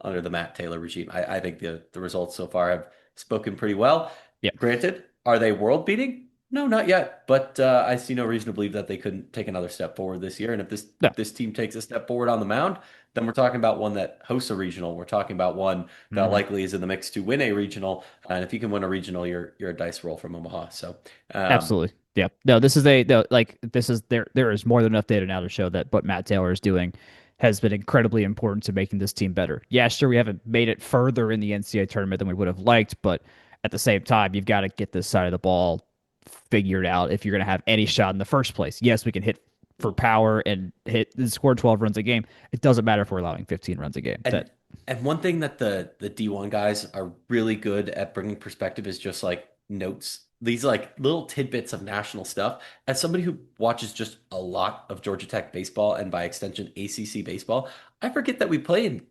B: under the Matt Taylor regime. I think the results so far have spoken pretty well.
A: Yep.
B: Granted, are they world beating? No, not yet. But I see no reason to believe that they couldn't take another step forward this year. And if this
A: No.
B: this team takes a step forward on the mound, then we're talking about one that hosts a regional. We're talking about one that
A: Hmm.
B: likely is in the mix to win a regional. And if you can win a regional, you're a dice roll from Omaha. So um,
A: Absolutely. Yeah. No, this is a no, like this is there is more than enough data now to show that what Matt Taylor is doing has been incredibly important to making this team better. Yeah, sure, we haven't made it further in the NCAA tournament than we would have liked, but at the same time, you've got to get this side of the ball figured out if you're going to have any shot in the first place. Yes, we can hit for power and hit and score 12 runs a game. It doesn't matter if we're allowing 15 runs a game.
B: And
A: That
B: and one thing that the D1 guys are really good at bringing perspective is just like notes, these like little tidbits of national stuff. As somebody who watches just a lot of Georgia Tech baseball and by extension ACC baseball, I forget that we play in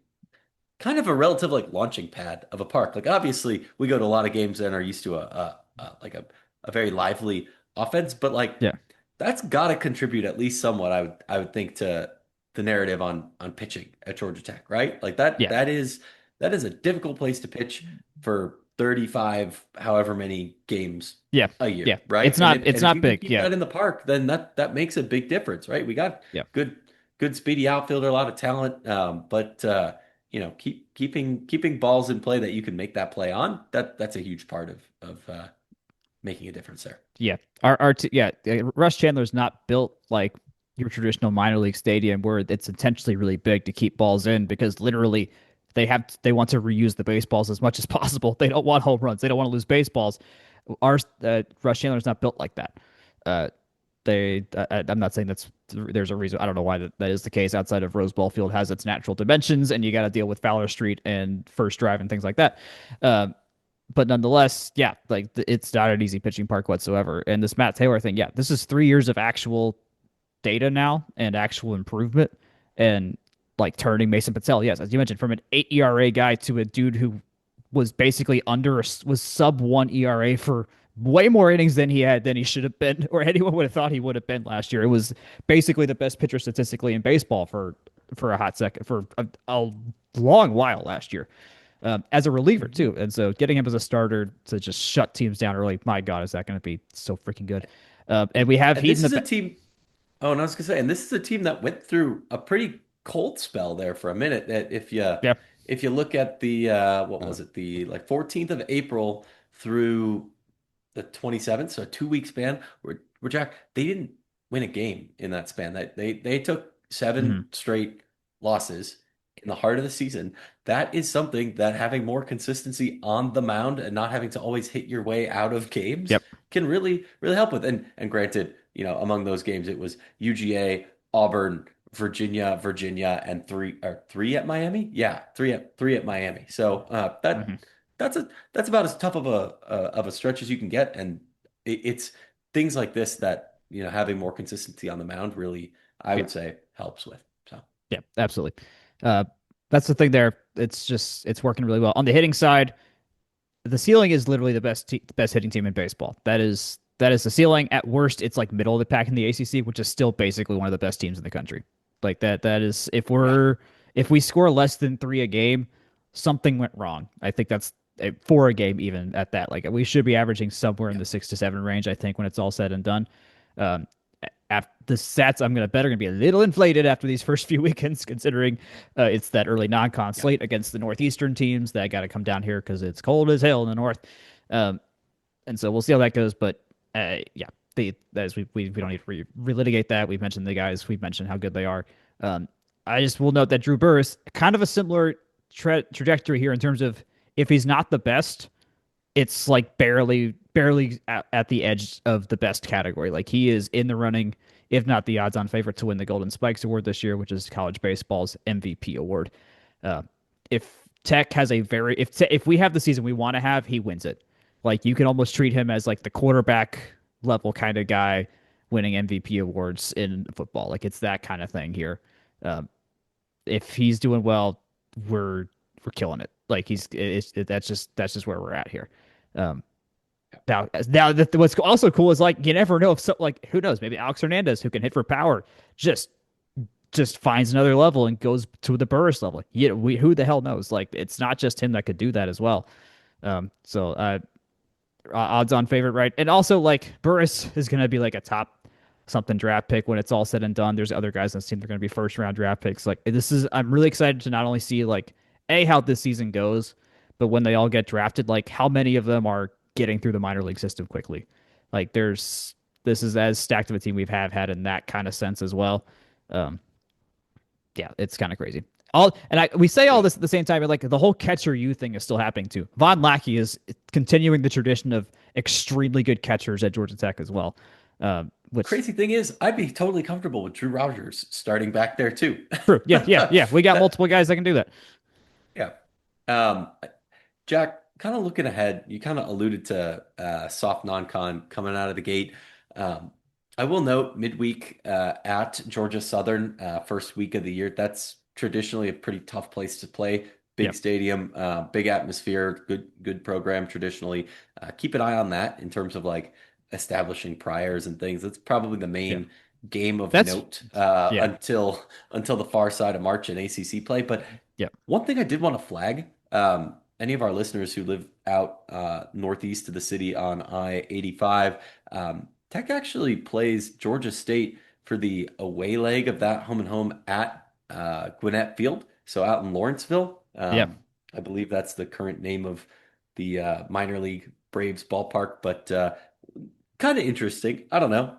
B: kind of a relative like launching pad of a park. Like obviously we go to a lot of games and are used to a very lively offense, but like
A: yeah.
B: that's got to contribute at least somewhat. I would think to the narrative on pitching at Georgia Tech, right? Like that
A: Yeah.
B: that is a difficult place to pitch for 35 however many games
A: Yeah.
B: a year,
A: Yeah.
B: right? And if
A: It's
B: and if
A: not
B: you can
A: big.
B: keep
A: Yeah.
B: that in the park, then that makes a big difference, right? We got
A: Yeah.
B: good speedy outfielder, a lot of talent, but keeping balls in play that you can make that play on, that's a huge part of making a difference there.
A: Yeah, Rush Chandler's not built like your traditional minor league stadium where it's intentionally really big to keep balls in because literally they want to reuse the baseballs as much as possible. They don't want home runs. They don't want to lose baseballs. Our Rush Chandler's not built like that. Uh, I'm not saying there's a reason. I don't know why that is the case outside of Rose Bowl Field has its natural dimensions and you got to deal with Fowler Street and First Drive and things like that. But nonetheless, yeah, like it's not an easy pitching park whatsoever. And this Matt Taylor thing, yeah, this is 3 years of actual data now and actual improvement and like turning Mason Patel, yes, as you mentioned, from an 8 ERA guy to a dude who was basically was sub 1 ERA for way more innings than he should have been, or anyone would have thought he would have been last year. It was basically the best pitcher statistically in baseball for a hot second for a long while last year as a reliever
B: Mhm.
A: too. And so getting him as a starter to just shut teams down early, my God, is that going to be so freaking good? And we have
B: And
A: Heat in
B: this
A: the
B: is a team. Oh, and I was gonna say, and this is a team that went through a pretty cold spell there for a minute. That if you
A: yeah,
B: if you look at the what
A: Uh,
B: was it, the like 14th of April through the 27th, so a 2 week span where Jack, they didn't win a game in that span. That they took
A: mhm.
B: seven straight losses in the heart of the season. That is something that having more consistency on the mound and not having to always hit your way out of games
A: Yep.
B: can really help with. And granted, among those games it was UGA, Auburn, Virginia, and three at Miami. Yeah, three at Miami. So
A: Mhm.
B: that's about as tough of a stretch as you can get, and it's things like this that having more consistency on the mound really, I
A: Yeah.
B: would say, helps with. So
A: Yeah. Absolutely. Uh, that's the thing there. It's working really well on the hitting side. The ceiling is literally the best hitting team in baseball. That is the ceiling. At worst, it's like middle of the pack in the ACC, which is still basically one of the best teams in the country. Like that is
B: yeah,
A: if we score less than three a game, something went wrong. I think that's four a game even at that. Like we should be averaging somewhere in
B: yeah,
A: the 6 to 7 range. I think when it's all said and done. Um, after the stats I'm gonna bet are gonna be a little inflated after these first few weekends, considering it's that early non-con
B: yeah,
A: slate against the northeastern teams that got to come down here because it's cold as hell in the north, um, and so we'll see how that goes. But yeah, as we don't need to relitigate that. We've mentioned the guys. We've mentioned how good they are. Um, I just will note that Drew Burress kind of a similar trajectory here in terms of if he's not the best, it's like barely at the edge of the best category. Like he is in the running, if not the odds-on favorite to win the Golden Spikes Award this year, which is college baseball's MVP award. Uh, if Tech has a very if we have the season we want to have, he wins it. Like you can almost treat him as like the quarterback level kind of guy winning MVP awards in football. Like it's that kind of thing here. Um, if he's doing well, we're we're killing it. Like that's just where we're at here. Um, what's also cool is like you never know if like who knows, maybe Alex Hernandez who can hit for power just just finds another level and goes to the Burris level. Who the hell knows? Like it's not just him that could do that as well. So odds on favorite, right? And also like Burris is going to be like a top something draft pick when it's all said and done. There's other guys on this team that are going to be first round draft picks. Like this is I'm really excited to not only see like how this season goes, but when they all get drafted, like how many of them are getting through the minor league system quickly. Like there's this is as stacked of a team we've had in that kind of sense as well. Um, yeah, it's kind of crazy. We say all
B: yeah.
A: this at the same time, but like the whole catcher you thing is still happening too. Von Lackey is continuing the tradition of extremely good catchers at Georgia Tech as well. Which
B: Crazy thing is, I'd be totally comfortable with Drew Rogers starting back there too.
A: true, yeah, yeah, yeah. We got
B: That
A: multiple guys that can do that.
B: yeah. Um, Jack, kind of looking ahead, you kind of alluded to soft non-con coming out of the gate. Um, I will note midweek at Georgia Southern, first week of the year. That's traditionally a pretty tough place to play. Big
A: Yep,
B: stadium, big atmosphere, good program traditionally. Keep an eye on that in terms of like establishing priors and things. That's probably the
A: yeah.
B: main game of
A: That's
B: note
A: yeah,
B: until the far side of March in ACC play. But
A: yep,
B: one thing I did want to flag, any of our listeners who live out northeast of the city on I-85, Tech actually plays Georgia State for the away leg of that home and home at Gwinnett Field, so out in Lawrenceville.
A: yep,
B: I believe that's the current name of the minor league Braves ballpark, but kind of interesting. I don't know,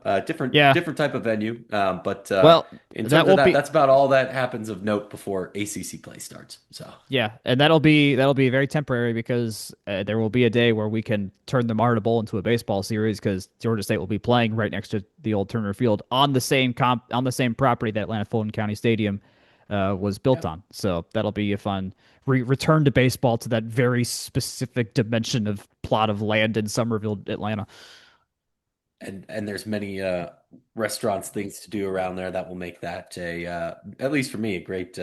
A: yeah.
B: different type of venue, but
A: Well,
B: in
A: that
B: terms of
A: won't
B: that,
A: be
B: that's about all that happens of note before ACC play starts. So.
A: yeah, and that'll be very temporary because there will be a day where we can turn the Marta Bowl into a baseball series because Georgia State will be playing right next to the old Turner Field on the same on the same property that Atlanta Fulton County Stadium was built
B: Yeah.
A: on. So that'll be a fun return to baseball to that very specific dimension of plot of land in Somerville, Atlanta.
B: And there's many restaurants, things to do around there that will make that a at least for me a great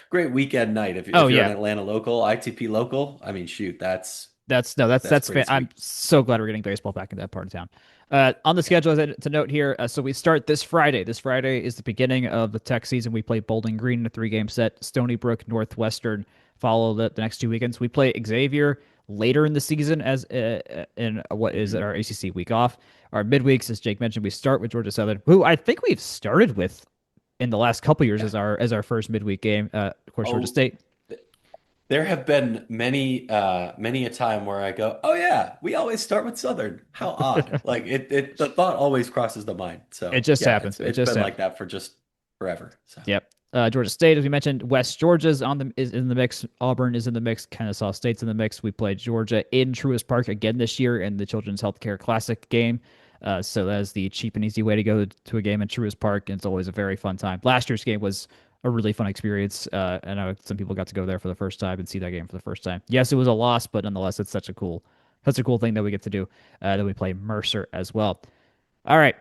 B: great weekend night.
A: Oh
B: If you're an
A: yeah,
B: Atlanta local, ITP local, I mean, shoot,
A: that's no, that's
B: that's
A: that's
B: pretty
A: fan. I'm
B: sweet.
A: so glad we're getting baseball back in that part of town. On the
B: Yeah.
A: schedule, to note here, so we start this Friday. This Friday is the beginning of the Tech season. We play Bowling Green in a three-game set. Stony Brook, Northwestern follow the next 2 weekends. We play Xavier later in the season as in what is
B: Mhm.
A: our ACC week off. Our midweeks, as Jake mentioned, we start with Georgia Southern, who I think we've started with in the last couple years
B: Yeah.
A: as our first midweek game. Of course, Georgia
B: Oh,
A: State.
B: There have been many a time where I go, "Oh yeah, we always start with Southern." How odd! Like the thought always crosses the mind.
A: It
B: So
A: just
B: yeah,
A: happens. It
B: it's
A: just
B: been
A: happens.
B: like that for just forever. So
A: Yep. Georgia State, as we mentioned, West Georgia's is in the mix. Auburn is in the mix. Kennesaw State's in the mix. We played Georgia in Truist Park again this year in the Children's Healthcare Classic game. So that is the cheap and easy way to go to a game in Truist Park, and it's always a very fun time. Last year's game was a really fun experience. I know some people got to go there for the first time and see that game for the first time. Yes, it was a loss, but nonetheless, it's such a cool thing that we get to do. That we play Mercer as well. All right,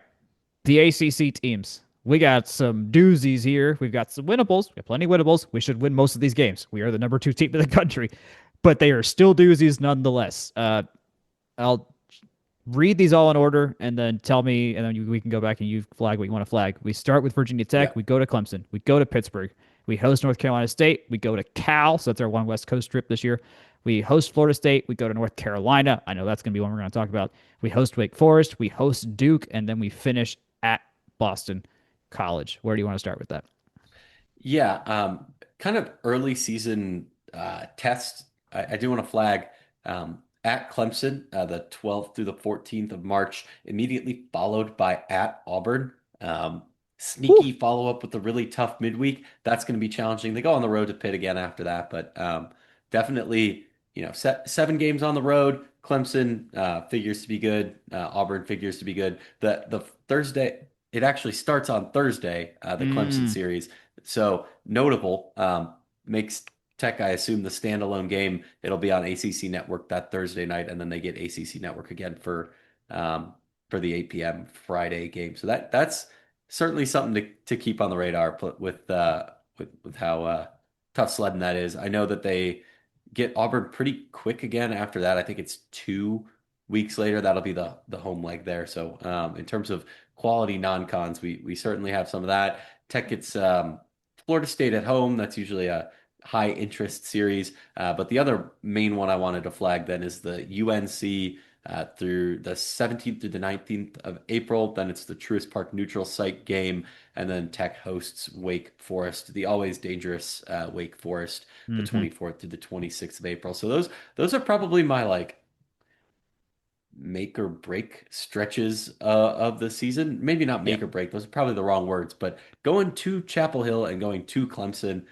A: the ACC teams. We got some doozies here. We've got some winnables. We have plenty of winnables. We should win most of these games. We are the number two team in the country, but they are still doozies nonetheless. I'll read these all in order and then tell me, and then we can go back and you flag what you want to flag. We start with Virginia
B: yeah,
A: Tech. We go to Clemson. We go to Pittsburgh. We host North Carolina State. We go to Cal. So that's our one West Coast trip this year. We host Florida State. We go to North Carolina. I know that's going to be one we're going to talk about. We host Wake Forest. We host Duke. And then we finish at Boston College. Where do you want to start with that?
B: yeah. Kind of early season test. I do want to flag at Clemson, the 12th through the 14th of March, immediately followed by at Auburn.
A: Whew.
B: Sneaky follow up with a really tough midweek. That's going to be challenging. They go on the road to Pitt again after that, but definitely, seven games on the road. Clemson figures to be good. Auburn figures to be good. The Thursday, it actually starts on Thursday, the Clemson
A: Mm,
B: series. So notable. Makes Tech, I assume, the standalone game. It'll be on ACC Network that Thursday night, and then they get ACC Network again um, for the 8 p.m. Friday game. So that's certainly something to keep on the radar with how tough sledding that is. I know that they get Auburn pretty quick again after that. I think it's 2 weeks later. That'll be the home leg there. So in terms of quality non-cons, we certainly have some of that. Tech gets Florida State at home. That's usually a high interest series. But the other main one I wanted to flag then is the UNC through the 17th through the 19th of April. Then it's the Truist Park neutral site game. And then Tech hosts Wake Forest, the always dangerous Wake Forest, the
A: hmm
B: 24th through the 26th of April. So those are probably my like make or break stretches of the season. Maybe not
A: Yeah.
B: make or break; those are probably the wrong words. But going to Chapel Hill and going to Clemson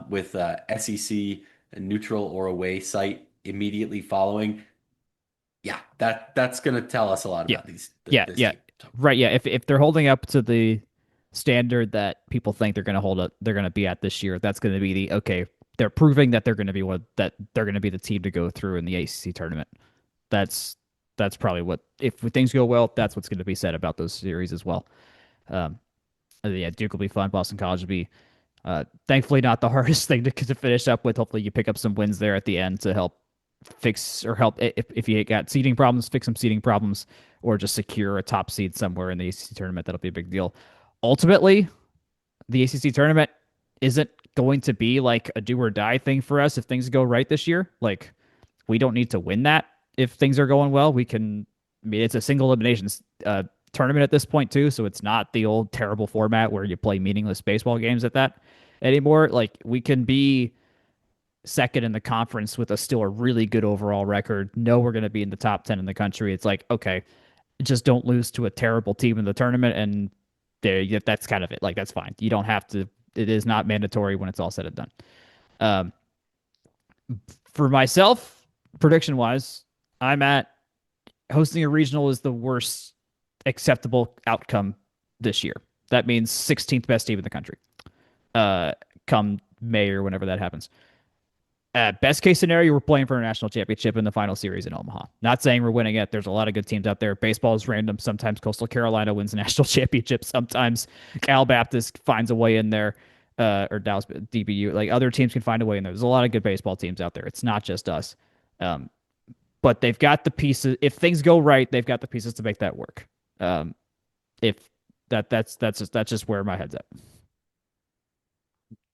B: with SEC a neutral or away site immediately following, yeah, that's going to tell us a lot
A: Yeah.
B: about this
A: Yeah.
B: team. So,
A: Right. Yeah. If they're holding up to the standard that people think they're going to hold up, they're going to be at this year. That's going to be the okay. They're proving that they're going to be one that they're going to be the team to go through in the ACC tournament. That's that's probably what if things go well, that's what's going to be said about those series as well. Um, yeah, Duke will be fun. Boston College will be thankfully not the hardest thing to finish up with. Hopefully, you pick up some wins there at the end to help fix or help if you got seeding problems, fix some seeding problems, or just secure a top seed somewhere in the ACC tournament. That'll be a big deal. Ultimately, the ACC tournament isn't going to be like a do or die thing for us if things go right this year. Like we don't need to win that if things are going well. We can. I mean, it's a single elimination tournament at this point too, so it's not the old terrible format where you play meaningless baseball games at that anymore. Like we can be second in the conference with a still a really good overall record. Know we're going to be in the top 10 in the country. It's like, okay, just don't lose to a terrible team in the tournament. And there, that's kind of it. Like, that's fine. You don't have to, it is not mandatory when it's all said and done. Um, for myself, prediction wise, I'm at hosting a regional is the worst acceptable outcome this year. That means 16th best team in the country. Uh, come May or whenever that happens. Best case scenario, we're playing for a national championship in the final series in Omaha. Not saying we're winning it. There's a lot of good teams out there. Baseball is random. Sometimes Coastal Carolina wins a national championship. Sometimes Cal Baptist finds a way in there, or Dallas DBU. Like other teams can find a way in there. There's a lot of good baseball teams out there. It's not just us. Um, but they've got the pieces. If things go right, they've got the pieces to make that work. If that's just where my head's at.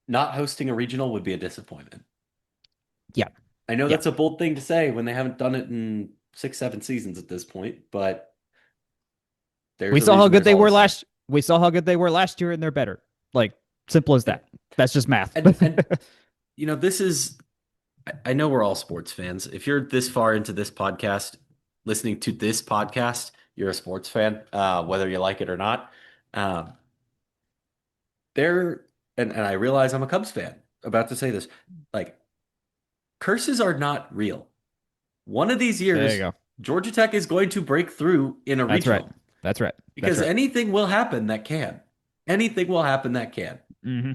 B: not hosting a regional would be a disappointment.
A: Yeah,
B: I know
A: yeah.
B: that's a bold thing to say when they haven't done it in 6, 7 seasons at this point, but
A: We
B: there's a
A: saw how
B: reason
A: good
B: there's
A: they were
B: always some.
A: last. We saw how good they were last year, and they're better. Like simple as
B: Yeah.
A: that. That's just math.
B: And this is I know we're all sports fans. If you're this far into this podcast, listening to this podcast, you're a sports fan, whether you like it or not. Um, there, and I realize I'm a Cubs fan. About to say this, like curses are not real. One of these
A: There you
B: years,
A: go.
B: Georgia Tech is going to break through in a
A: That's right.
B: regional
A: That's right. That's
B: because
A: right.
B: anything will happen that can. Anything will happen that can.
A: Hmm.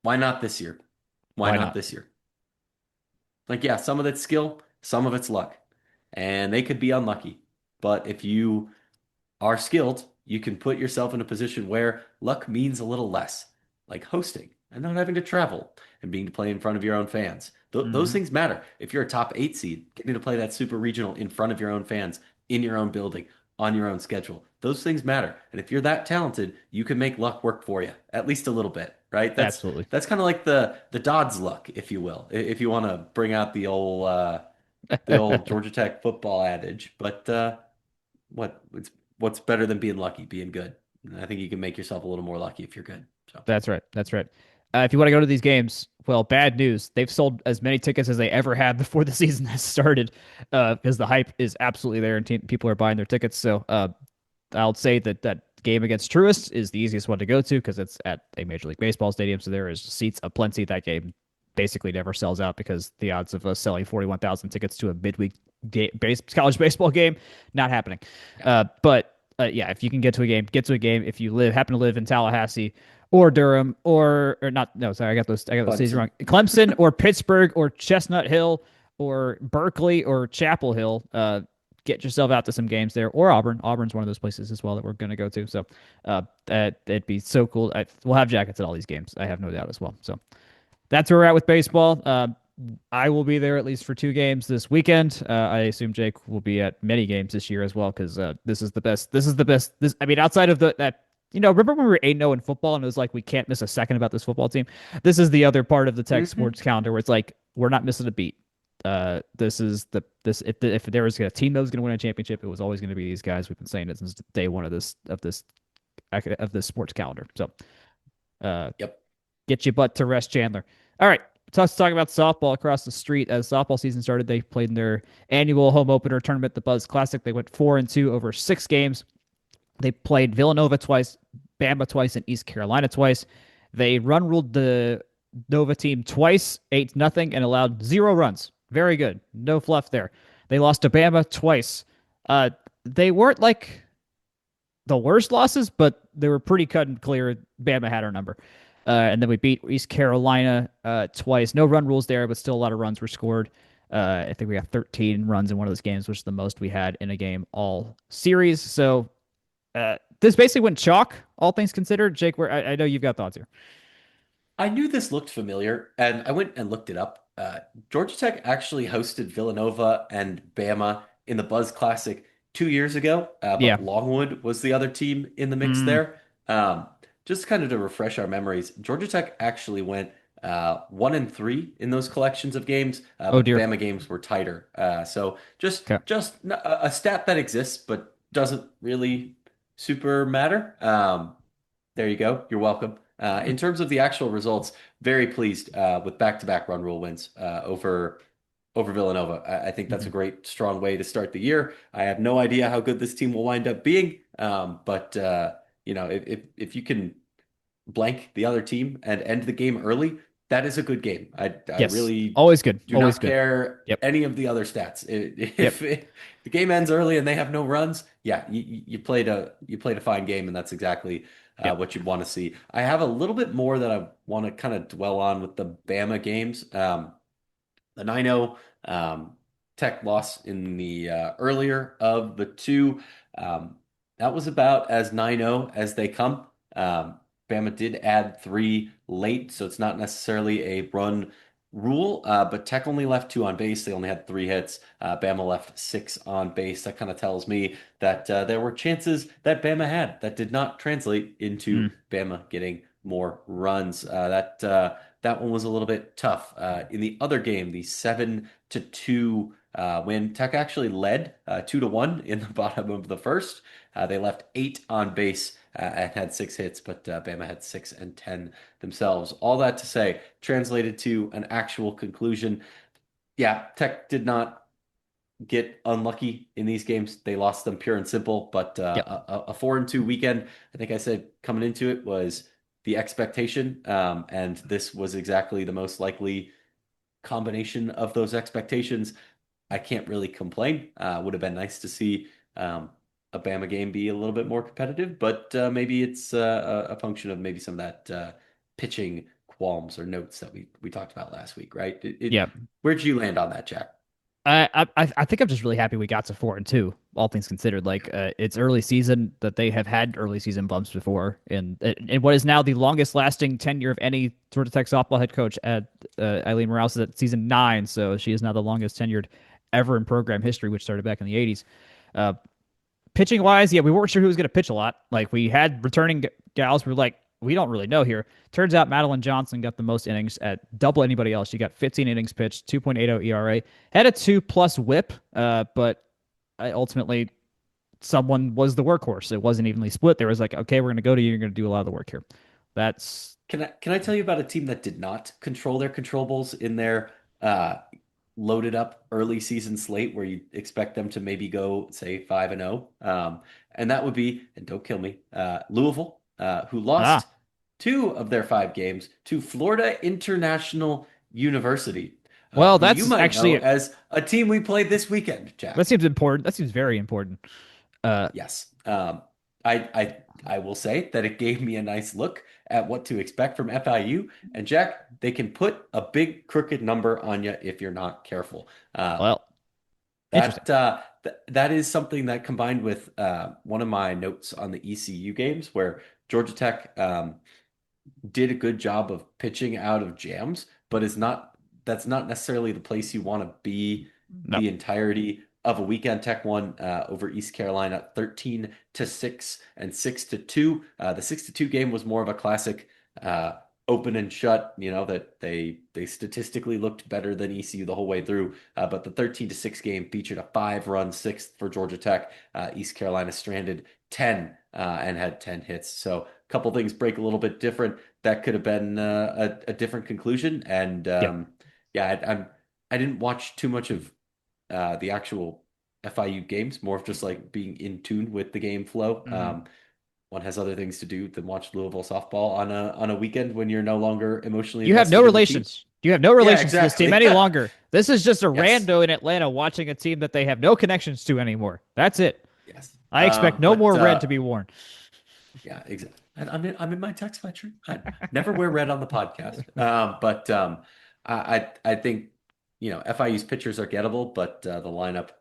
B: Why not this year? Why
A: Why
B: not
A: not?
B: this year? Like, yeah, some of it's skill, some of it's luck, and they could be unlucky. But if you are skilled, you can put yourself in a position where luck means a little less, like hosting and not having to travel and being to play in front of your own fans. Those
A: Hmm.
B: things matter. If you're a top eight seed, getting to play that super regional in front of your own fans, in your own building, on your own schedule, those things matter. And if you're that talented, you can make luck work for you, at least a little bit, right?
A: Absolutely.
B: That's kind of like the Dodds luck, if you will, if you want to bring out the old Georgia Tech football adage. But what what's better than being lucky? Being good. And I think you can make yourself a little more lucky if you're good. So,
A: That's right. That's right. If you want to go to these games, well, bad news. They've sold as many tickets as they ever had before the season has started, because the hype is absolutely there and people are buying their tickets. So, I'll say that that game against Truist is the easiest one to go to because it's at a Major League Baseball stadium, so there is seats aplenty. That game basically never sells out because the odds of us selling 41,000 tickets to a midweek college baseball game not happening.
B: yeah.
A: But yeah, if you can get to a game, get to a game. If you happen to live in Tallahassee or Durham or not, no, sorry, I got those cities
B: Clemson.
A: wrong. Clemson or Pittsburgh or Chestnut Hill or Berkeley or Chapel Hill. Get yourself out to some games there, or Auburn. Auburn's one of those places as well that we're going to go to. So that'd be so cool. We'll have jackets at all these games. I have no doubt as well. So that's where we're at with baseball. I will be there at least for two games this weekend. I assume Jake will be at many games this year as well because this is the best. This is the best. This I mean, outside of that. Remember when we were 8-0 in football and it was like we can't miss a second about this football team? This is the other part of the Tech
B: Hmm.
A: sports calendar where it's like we're not missing a beat. This is this if there was a team that was going to win a championship, it was always going to be these guys. We've been saying it since day one of this sports calendar. So, uh,
B: Yep.
A: get your butt to rest, Chandler. All right, let's talk about softball across the street. As softball season started, they played in their annual home opener tournament, the Buzz Classic. They went 4-2 over 6 games. They played Villanova twice, Bama twice, and East Carolina twice. They run ruled the Nova team twice, 8-0, and allowed 0 runs. Very good. No fluff there. They lost to Bama twice. They weren't like the worst losses, but they were pretty cut and clear. Bama had our number. And then we beat East Carolina twice. No run rules there, but still a lot of runs were scored. I think we got 13 runs in one of those games, which is the most we had in a game all series. So this basically went chalk, all things considered. Jake, where I know you've got thoughts here.
B: I knew this looked familiar, and I went and looked it up. Georgia Tech actually hosted Villanova and Bama in the Buzz Classic 2 years ago,
A: Yeah.
B: but Longwood was the other team in the mix
A: Mm.
B: there. Just kind of to refresh our memories, Georgia Tech actually went 1-3 in those collections of games,
A: Oh
B: but the
A: dear.
B: Bama games were tighter. So
A: Okay.
B: just a stat that exists, but doesn't really super matter. There you go. You're welcome. In terms of the actual results, very pleased with back-to-back run rule wins over Villanova. I think that's a
A: Hmm.
B: great, strong way to start the year. I have no idea how good this team will wind up being, but if you can blank the other team and end the game early, that is a good game. I
A: Yes.
B: really
A: Always good.
B: do
A: Always
B: not
A: good.
B: care
A: Yep.
B: any of the other stats.
A: Yep.
B: If the game ends early and they have no runs, yeah, you played a fine game, and that's exactly
A: Yep.
B: what you'd want to see. I have a little bit more that I want to kind of dwell on with the Bama games. The 9-0 Tech loss in the earlier of the two. Um, that was about as 9-0 as they come. Bama did add three late, so it's not necessarily a run rule, but Tech only left two on base. They only had three hits. Bama left six on base. That kind of tells me that there were chances that Bama had that did not translate into
A: Mm.
B: Bama getting more runs. That one was a little bit tough. In the other game, the 7-2 win, Tech actually led 2-1 in the bottom of the first. They left 8 on base and had 6 hits, but Bama had 6 and 10 themselves. All that to say, translated to an actual conclusion. Yeah, Tech did not get unlucky in these games. They lost them pure and simple, but
A: Yep.
B: a 4-2 weekend, I think I said coming into it was the expectation. And this was exactly the most likely combination of those expectations. I can't really complain. Would have been nice to see a Bama game be a little bit more competitive, but maybe it's a function of maybe some of that pitching qualms or notes that we talked about last week, right?
A: Yep.
B: Where'd you land on that, Jack?
A: I think I'm just really happy we got to 4-2, all things considered. Like it's early season that they have had early season bumps before, and in what is now the longest lasting tenure of any Georgia Tech softball head coach at Eileen Morales is at season 9, so she is now the longest tenured ever in program history, which started back in the 80s. Uh, Pitching wise, yeah, we weren't sure who was going to pitch a lot. Like we had returning gals, we were like, we don't really know here. Turns out Madeline Johnson got the most innings at double anybody else. She got 15 innings pitched, 2.80 ERA, had a 2+ WHIP, but ultimately someone was the workhorse. It wasn't evenly split. There was like, okay, we're going to go to you. You're going to do a lot of the work here. That's
B: Can I tell you about a team that did not control their controllables in their uh, loaded up early season slate where you expect them to maybe go say 5-0, and that would be, and don't kill me, Louisville, who lost
A: ah
B: 2 of their 5 games to Florida International University,
A: well,
B: who you
A: that's
B: might know
A: actually
B: as a team we played this weekend,
A: that
B: Jack.
A: seems important. That seems very important. Uh,
B: Yes. I will say that it gave me a nice look at what to expect from FIU. And Jack, they can put a big crooked number on you if you're not careful. Uh,
A: well, interesting.
B: that is something that combined with one of my notes on the ECU games where Georgia Tech did a good job of pitching out of jams, but is not that's not necessarily the place you want to be
A: No.
B: the entirety of a weekend. Tech won over East Carolina 13-6 and 6-2. The 6-2 game was more of a classic uh, open and shut, that they statistically looked better than ECU the whole way through. But the 13-6 game featured a 5-run sixth for Georgia Tech. East Carolina stranded 10 and had 10 hits. So a couple things break a little bit different. That could have been a different conclusion. And
A: Yep.
B: yeah, I didn't watch too much of the actual FIU games, more of just like being in tune with the game flow.
A: Mhm.
B: One has other things to do than watch Louisville softball on a weekend when you're no longer emotionally
A: You have no
B: invested in the team.
A: relations. You have no
B: Yeah,
A: relations to this team
B: exactly.
A: any longer. This is just a
B: Yes,
A: rando in Atlanta watching a team that they have no connections to anymore. That's it.
B: yes.
A: I expect no
B: But
A: more red to be worn.
B: yeah, exactly. And I'm in my tech sweatshirt. I never wear red on the podcast. But I think FIU's pitchers are gettable, but the lineup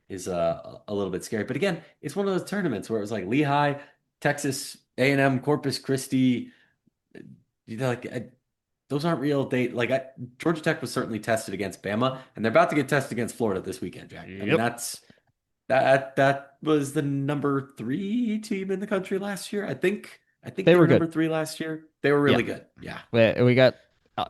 B: is a little bit scary. But again, it's one of those tournaments where it was like Lehigh, Texas A&M, Corpus Christi. Like those aren't real date. Like Georgia Tech was certainly tested against Bama, and they're about to get tested against Florida this weekend, Jack. I mean,
A: Yep.
B: that was the number 3 team in the country last year. I think
A: They
B: they
A: were
B: were
A: good.
B: number 3 last year. They were
A: Yeah.
B: really good. Yeah.
A: We got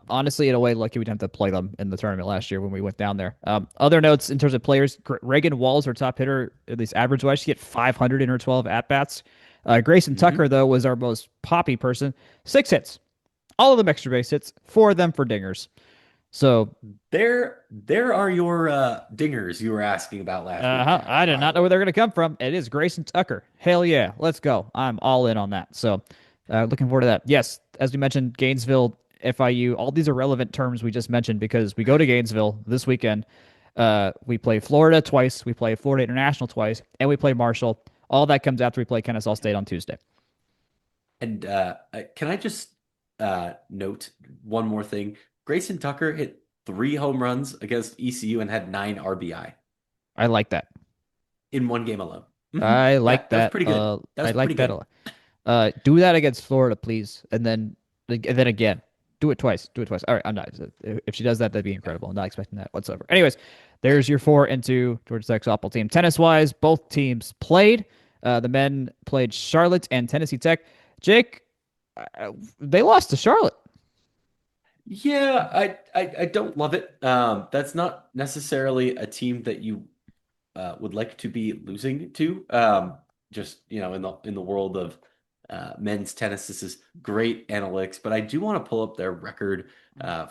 A: honestly in a way lucky we didn't have to play them in the tournament last year when we went down there. Other notes in terms of players: Reagan Walls, our top hitter, at least average wise, she hit 500 in her 12 at bats. Grayson Tucker
B: hmm
A: though was our most poppy person, 6 hits, all of them extra base hits, 4 of them for dingers. So
B: There are your dingers you were asking about last week, Jack,
A: I did
B: by the
A: not know where
B: way.
A: they're going to come from. It is Grayson Tucker. Hell yeah, let's go. I'm all in on that. So, looking forward to that. Yes, as we mentioned, Gainesville, FIU, all these are relevant terms we just mentioned because we go to Gainesville this weekend. We play Florida twice, we play Florida International twice, and we play Marshall. All that comes after we play Kennesaw State on Tuesday.
B: And can I just note one more thing? Grayson Tucker hit 3 home runs against ECU and had 9 RBI
A: I like that.
B: in one game alone.
A: I
B: Yeah,
A: like
B: that was
A: that.
B: pretty good. That
A: I
B: was pretty
A: like that a
B: good.
A: lot. Do that against Florida, please, and then again. Do it twice. Do it twice. All right, I'm not. If she does that, that'd be
B: Yeah.
A: incredible. I'm not expecting that whatsoever. Anyways, there's your 4-2 Georgia Tech softball team. Tennis wise, both teams played. The men played Charlotte and Tennessee Tech. Jake, they lost to Charlotte.
B: Yeah, I don't love it. That's not necessarily a team that you would like to be losing to. just in the world of men's tennis, this is great analytics. But I do want to pull up their record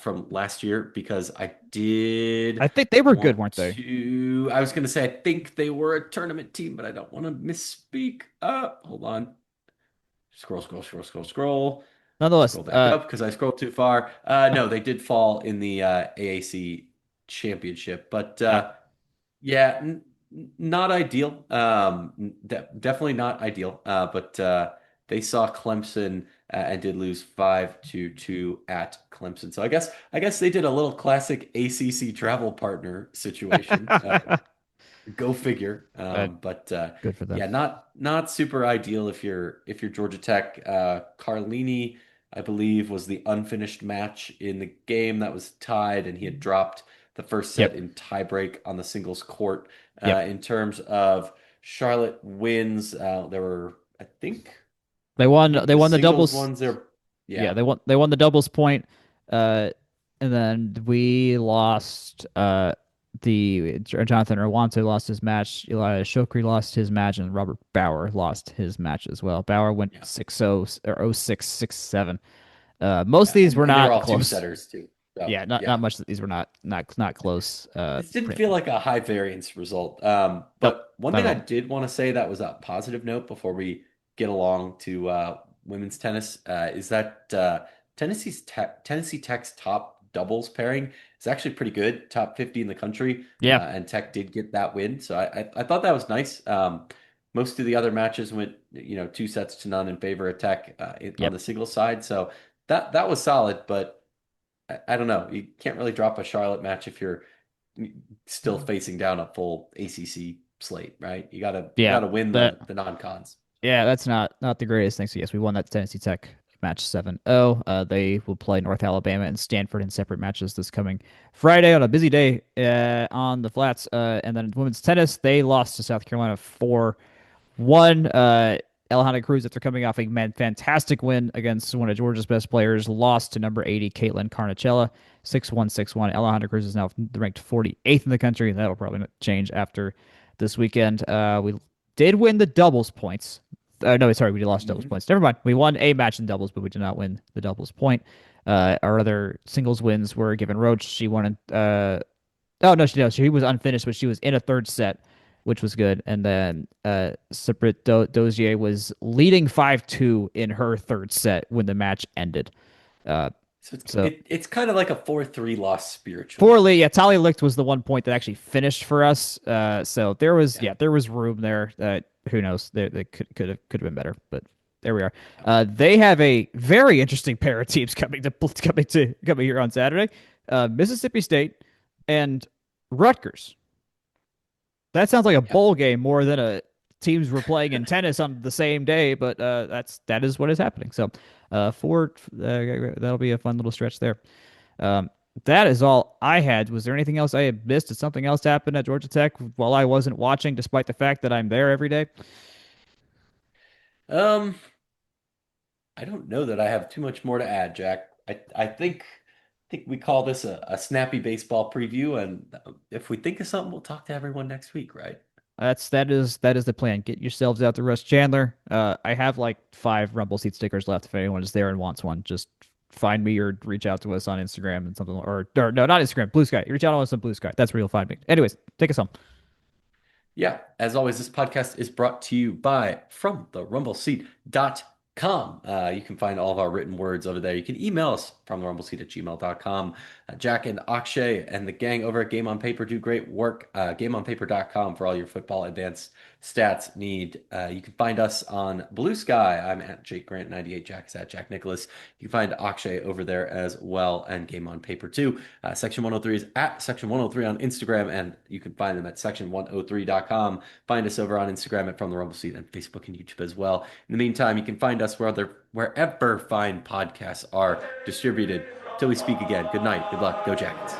B: from last year because I did
A: I think they were good,
B: want
A: weren't they?
B: to. I was going to say I think they were a tournament team, but I don't want to misspeak. Hold on. Scroll, scroll, scroll, scroll, scroll.
A: Nonetheless,
B: Scroll back up because I scrolled too far. No, they did fall in the AAC championship, but
A: uh,
B: yeah, not ideal. Definitely not ideal. But they saw Clemson and did lose 5-2 at Clemson. So I guess they did a little classic ACC travel partner situation. Go figure.
A: uh,
B: But
A: good for them.
B: yeah, not super ideal if you're Georgia Tech. Carlini, I believe, was the unfinished match in the game that was tied, and he had dropped the first set
A: Yep,
B: in tiebreak on the singles court.
A: yep.
B: In terms of Charlotte wins, there were
A: They
B: I
A: won.
B: think
A: They
B: the
A: won the
B: singles
A: doubles.
B: ones there.
A: Yeah,
B: Yeah,
A: they won the doubles point. And then we lost. The Jonathan Erwante lost his match. Eli Shokri lost his match, and Robert Bauer lost his match as well. Bauer went
B: yeah,
A: 6-0 or 0-6, 6-7. Most of
B: yeah,
A: these were
B: and they were
A: not
B: all two
A: close.
B: setters too. So
A: Yeah, not
B: yeah.
A: much. These were not close.
B: This didn't feel like a high variance result.
A: Nope,
B: But one
A: not
B: thing
A: at
B: I
A: all.
B: did want to say that was a positive note before we get along to women's tennis is that Tennessee Tech's top doubles pairing is actually pretty good, top 50 in the country,
A: Yeah,
B: and Tech did get that win. So I thought that was nice. Most of the other matches went 2-0 in favor of Tech on
A: yep.
B: the singles side. So that was solid, but. I don't know. You can't really drop a Charlotte match if you're still facing down a full ACC slate, right? You gotta you
A: Yeah,
B: gotta win
A: that
B: the non-cons.
A: yeah, that's not the greatest thing. So yes, we won that Tennessee Tech match 7-0. They will play North Alabama and Stanford in separate matches this coming Friday on a busy day on the flats. And then women's tennis, they lost to South Carolina 4-1. Alejandra Cruz, after coming off a fantastic win against one of Georgia's best players, lost to number 80, Caitlin Carnicella, 6-1, 6-1. Alejandra Cruz is now ranked 48th in the country. That'll probably not change after this weekend. We did win the doubles points. No, sorry, we lost doubles
B: Hmm.
A: points. Never mind. We won a match in doubles, but we did not win the doubles point. Our other singles wins were given Roach. She won oh no, she was unfinished, but she was in a third set, which was good. And then Sabrit Dozier was leading 5-2 in her third set when the match ended. Uh,
B: So it's
A: so
B: it, it's kind of like a 4-3 loss spiritually.
A: poorly, yeah, Tally Licht was the one point that actually finished for us. So there was,
B: Yeah.
A: yeah, there was room there. Who knows? They could have been better, but there we are.
B: Yeah.
A: They have a very interesting pair of teams coming here on Saturday. Mississippi State and Rutgers. That sounds like a
B: Yep.
A: bowl game more than a teams were playing in tennis on the same day, but that is what is happening. So, that'll be a fun little stretch there. Um, that is all I had. Was there anything else I had missed? Did something else happen at Georgia Tech while I wasn't watching, despite the fact that I'm there every day?
B: Um, I don't know that I have too much more to add, Jack. I think we call this a snappy baseball preview, and if we think of something, we'll talk to everyone next week, right?
A: That is the plan. Get yourselves out to Russ Chandler. I have like 5 Rumble seat stickers left. If anyone is there and wants one, just find me or reach out to us on Instagram and something, or no, not Instagram, Blue Sky. Reach out on us on Blue Sky. That's where you'll find me. Anyways, take us home.
B: Yeah, as always, this podcast is brought to you by FromTheRumbleSeat.com. You can find all of our written words over there. You can email us from therrumbleseat@gmail.com. Jack and Akshay and the gang over at Game on Paper do great work. GameOnPaper.com for all your football advanced stats need. You can find us on Blue Sky. I'm at Jake Grant 98. Jack is at Jack Nicholas. You can find Akshay over there as well, and Game on Paper too. Section 103 is at Section 103 on Instagram, and you can find them at section103.com. Find us over on Instagram at From the Rumble Seat and Facebook and YouTube as well. In the meantime, you can find us wherever fine podcasts are distributed. Till we speak again, good night, good luck, go Jackets.